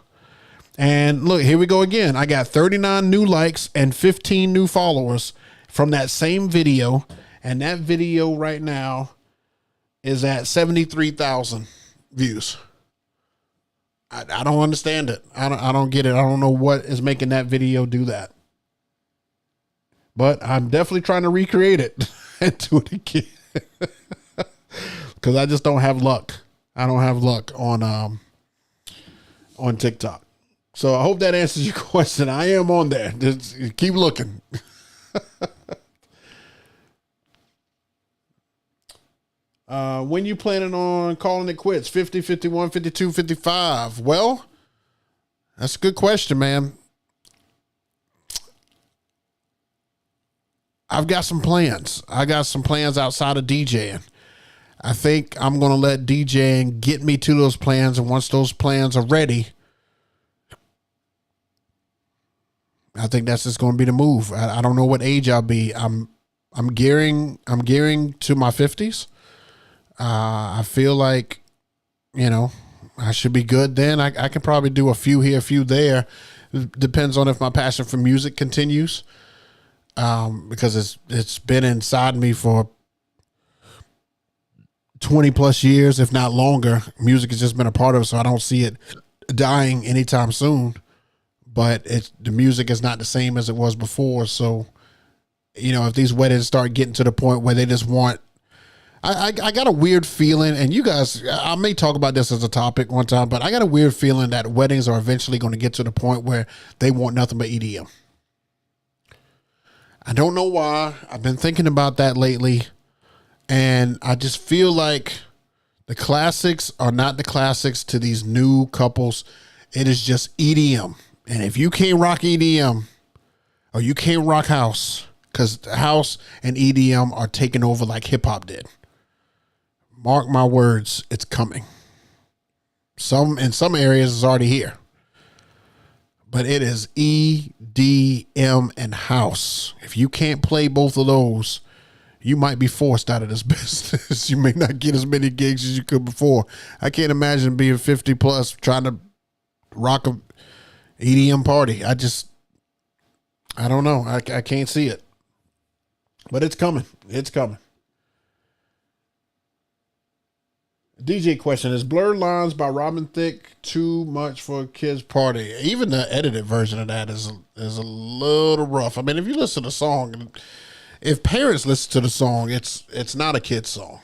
And look, here we go again. I got 39 new likes and 15 new followers from that same video. And that video right now is at 73,000 views. I don't understand it. I don't get it. I don't know what is making that video do that. But I'm definitely trying to recreate it and do it again. Because I just don't have luck. I don't have luck on TikTok. So I hope that answers your question. I am on there. Just keep looking. When you planning on calling it quits? 50, 51, 52, 55? Well, that's a good question, man. I've got some plans. I got some plans outside of DJing. I think I'm going to let DJing get me to those plans. And once those plans are ready, I think that's just going to be the move. I don't know what age I'll be. I'm gearing to my 50s. I feel like, I should be good then. I can probably do a few here, a few there. It depends on if my passion for music continues. Because it's been inside me for 20 plus years, if not longer. Music has just been a part of it, so I don't see it dying anytime soon. But the music is not the same as it was before. So, if these weddings start getting to the point where they just want, I got a weird feeling, and you guys, I may talk about this as a topic one time, but I got a weird feeling that weddings are eventually going to get to the point where they want nothing but EDM. I don't know why. I've been thinking about that lately. And I just feel like the classics are not the classics to these new couples. It is just EDM. And if you can't rock EDM or you can't rock house, because house and EDM are taking over like hip hop did. Mark my words, it's coming. In some areas it's already here. But it is EDM and house. If you can't play both of those, you might be forced out of this business. You may not get as many gigs as you could before. I can't imagine being 50 plus trying to rock a EDM party. I don't know. I can't see it, but it's coming. It's coming. DJ question: is Blurred Lines by Robin Thicke too much for a kid's party? Even the edited version of that is a little rough. I mean, if you listen to the song, if parents listen to the song, it's not a kid's song.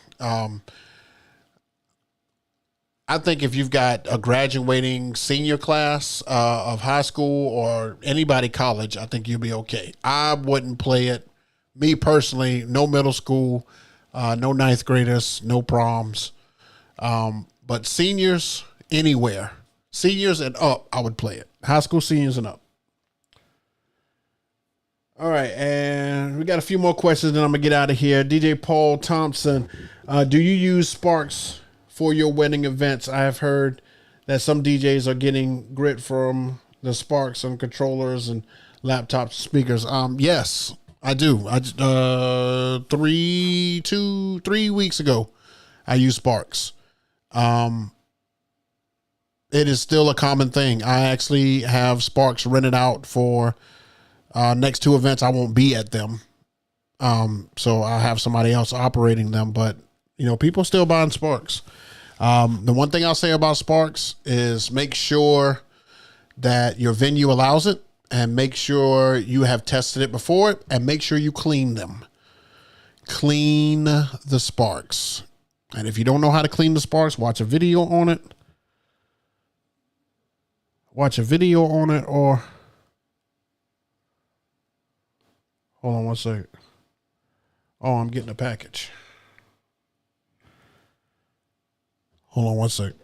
I think if you've got a graduating senior class of high school or anybody college, I think you'll be okay. I wouldn't play it. Me personally, no middle school, no ninth graders, no proms. But seniors anywhere, seniors and up, I would play it. High school seniors and up. All right, and we got a few more questions, and I'm gonna get out of here. DJ Paul Thompson, do you use Sparks for your wedding events? I have heard that some DJs are getting grit from the Sparks and controllers and laptop speakers. Yes, I do. 3 weeks ago, I used Sparks. It is still a common thing. I actually have Sparks rented out for next two events. I won't be at them. So I have somebody else operating them, but people still buying Sparks. The one thing I'll say about Sparks is make sure that your venue allows it, and make sure you have tested it before, and make sure you clean them. Clean the Sparks. And if you don't know how to clean the Sparks, watch a video on it. Or hold on one second. Oh, I'm getting a package. Hold on one second.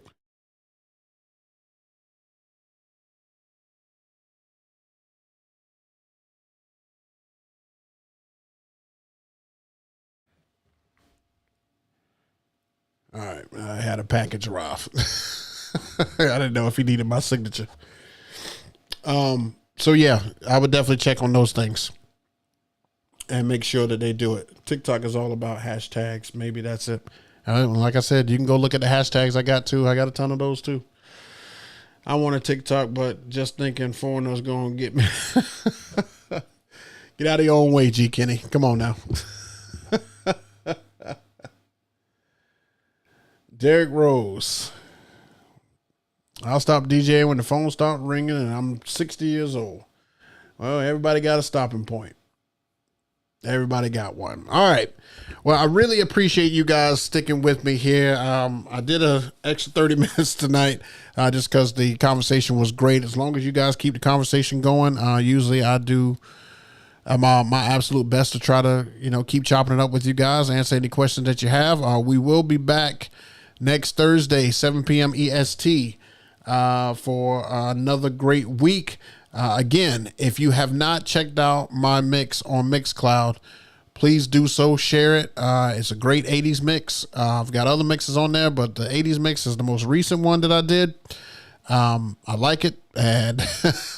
All right, I had a package arrive. I didn't know if he needed my signature. So yeah, I would definitely check on those things and make sure that they do it. TikTok is all about hashtags. Maybe that's it. Like I said, you can go look at the hashtags I got too. I got a ton of those too. I want a TikTok, but just thinking foreigners going to get me. Get out of your own way, G. Kenny. Come on now. Derek Rose. I'll stop DJing when the phone stops ringing and I'm 60 years old. Well, everybody got a stopping point. Everybody got one. All right. Well, I really appreciate you guys sticking with me here. I did an extra 30 minutes tonight just because the conversation was great. As long as you guys keep the conversation going, usually I do my absolute best to try to, keep chopping it up with you guys, answer any questions that you have. We will be back next Thursday, 7 p.m. EST, for another great week. Again, if you have not checked out my mix on Mixcloud, please do so. Share it. It's a great 80s mix. I've got other mixes on there, but the 80s mix is the most recent one that I did. I like it, and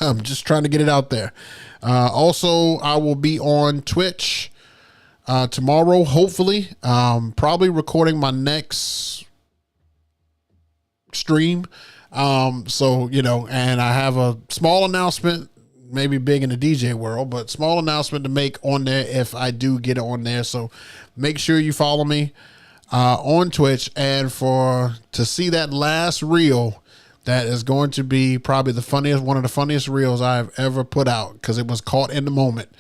I'm just trying to get it out there. Also, I will be on Twitch tomorrow, hopefully. Probably recording my next stream. And I have a small announcement, maybe big in the DJ world, but small announcement to make on there if I do get on there. So make sure you follow me on Twitch, and to see that last reel, that is going to be probably one of the funniest reels I've ever put out, because it was caught in the moment.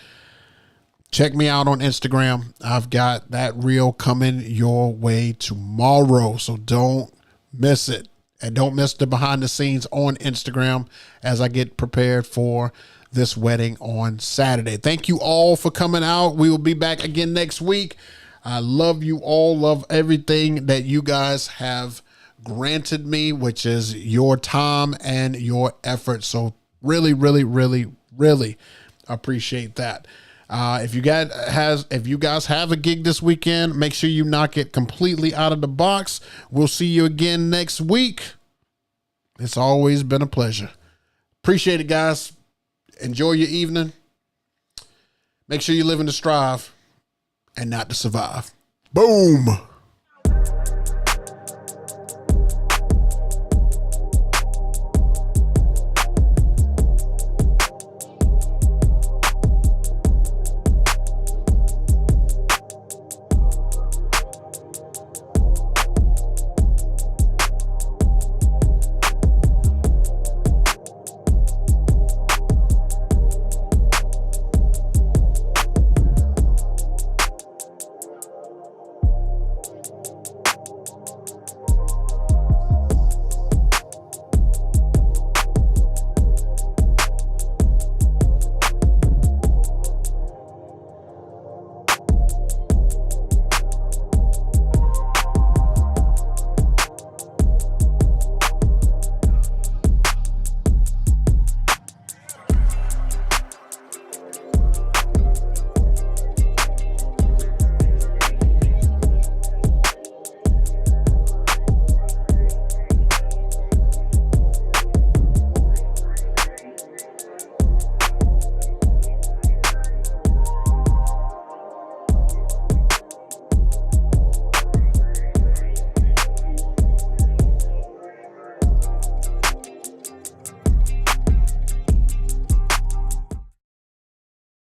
Check me out on Instagram. I've got that reel coming your way tomorrow, so don't miss it. And don't miss the behind the scenes on Instagram as I get prepared for this wedding on Saturday. Thank you all for coming out. We will be back again next week. I love you all. Love everything that you guys have granted me, which is your time and your effort. So really, really, really, really appreciate that. If you guys have a gig this weekend, make sure you knock it completely out of the box. We'll see you again next week. It's always been a pleasure. Appreciate it, guys. Enjoy your evening. Make sure you live in the strive. and not to survive. Boom.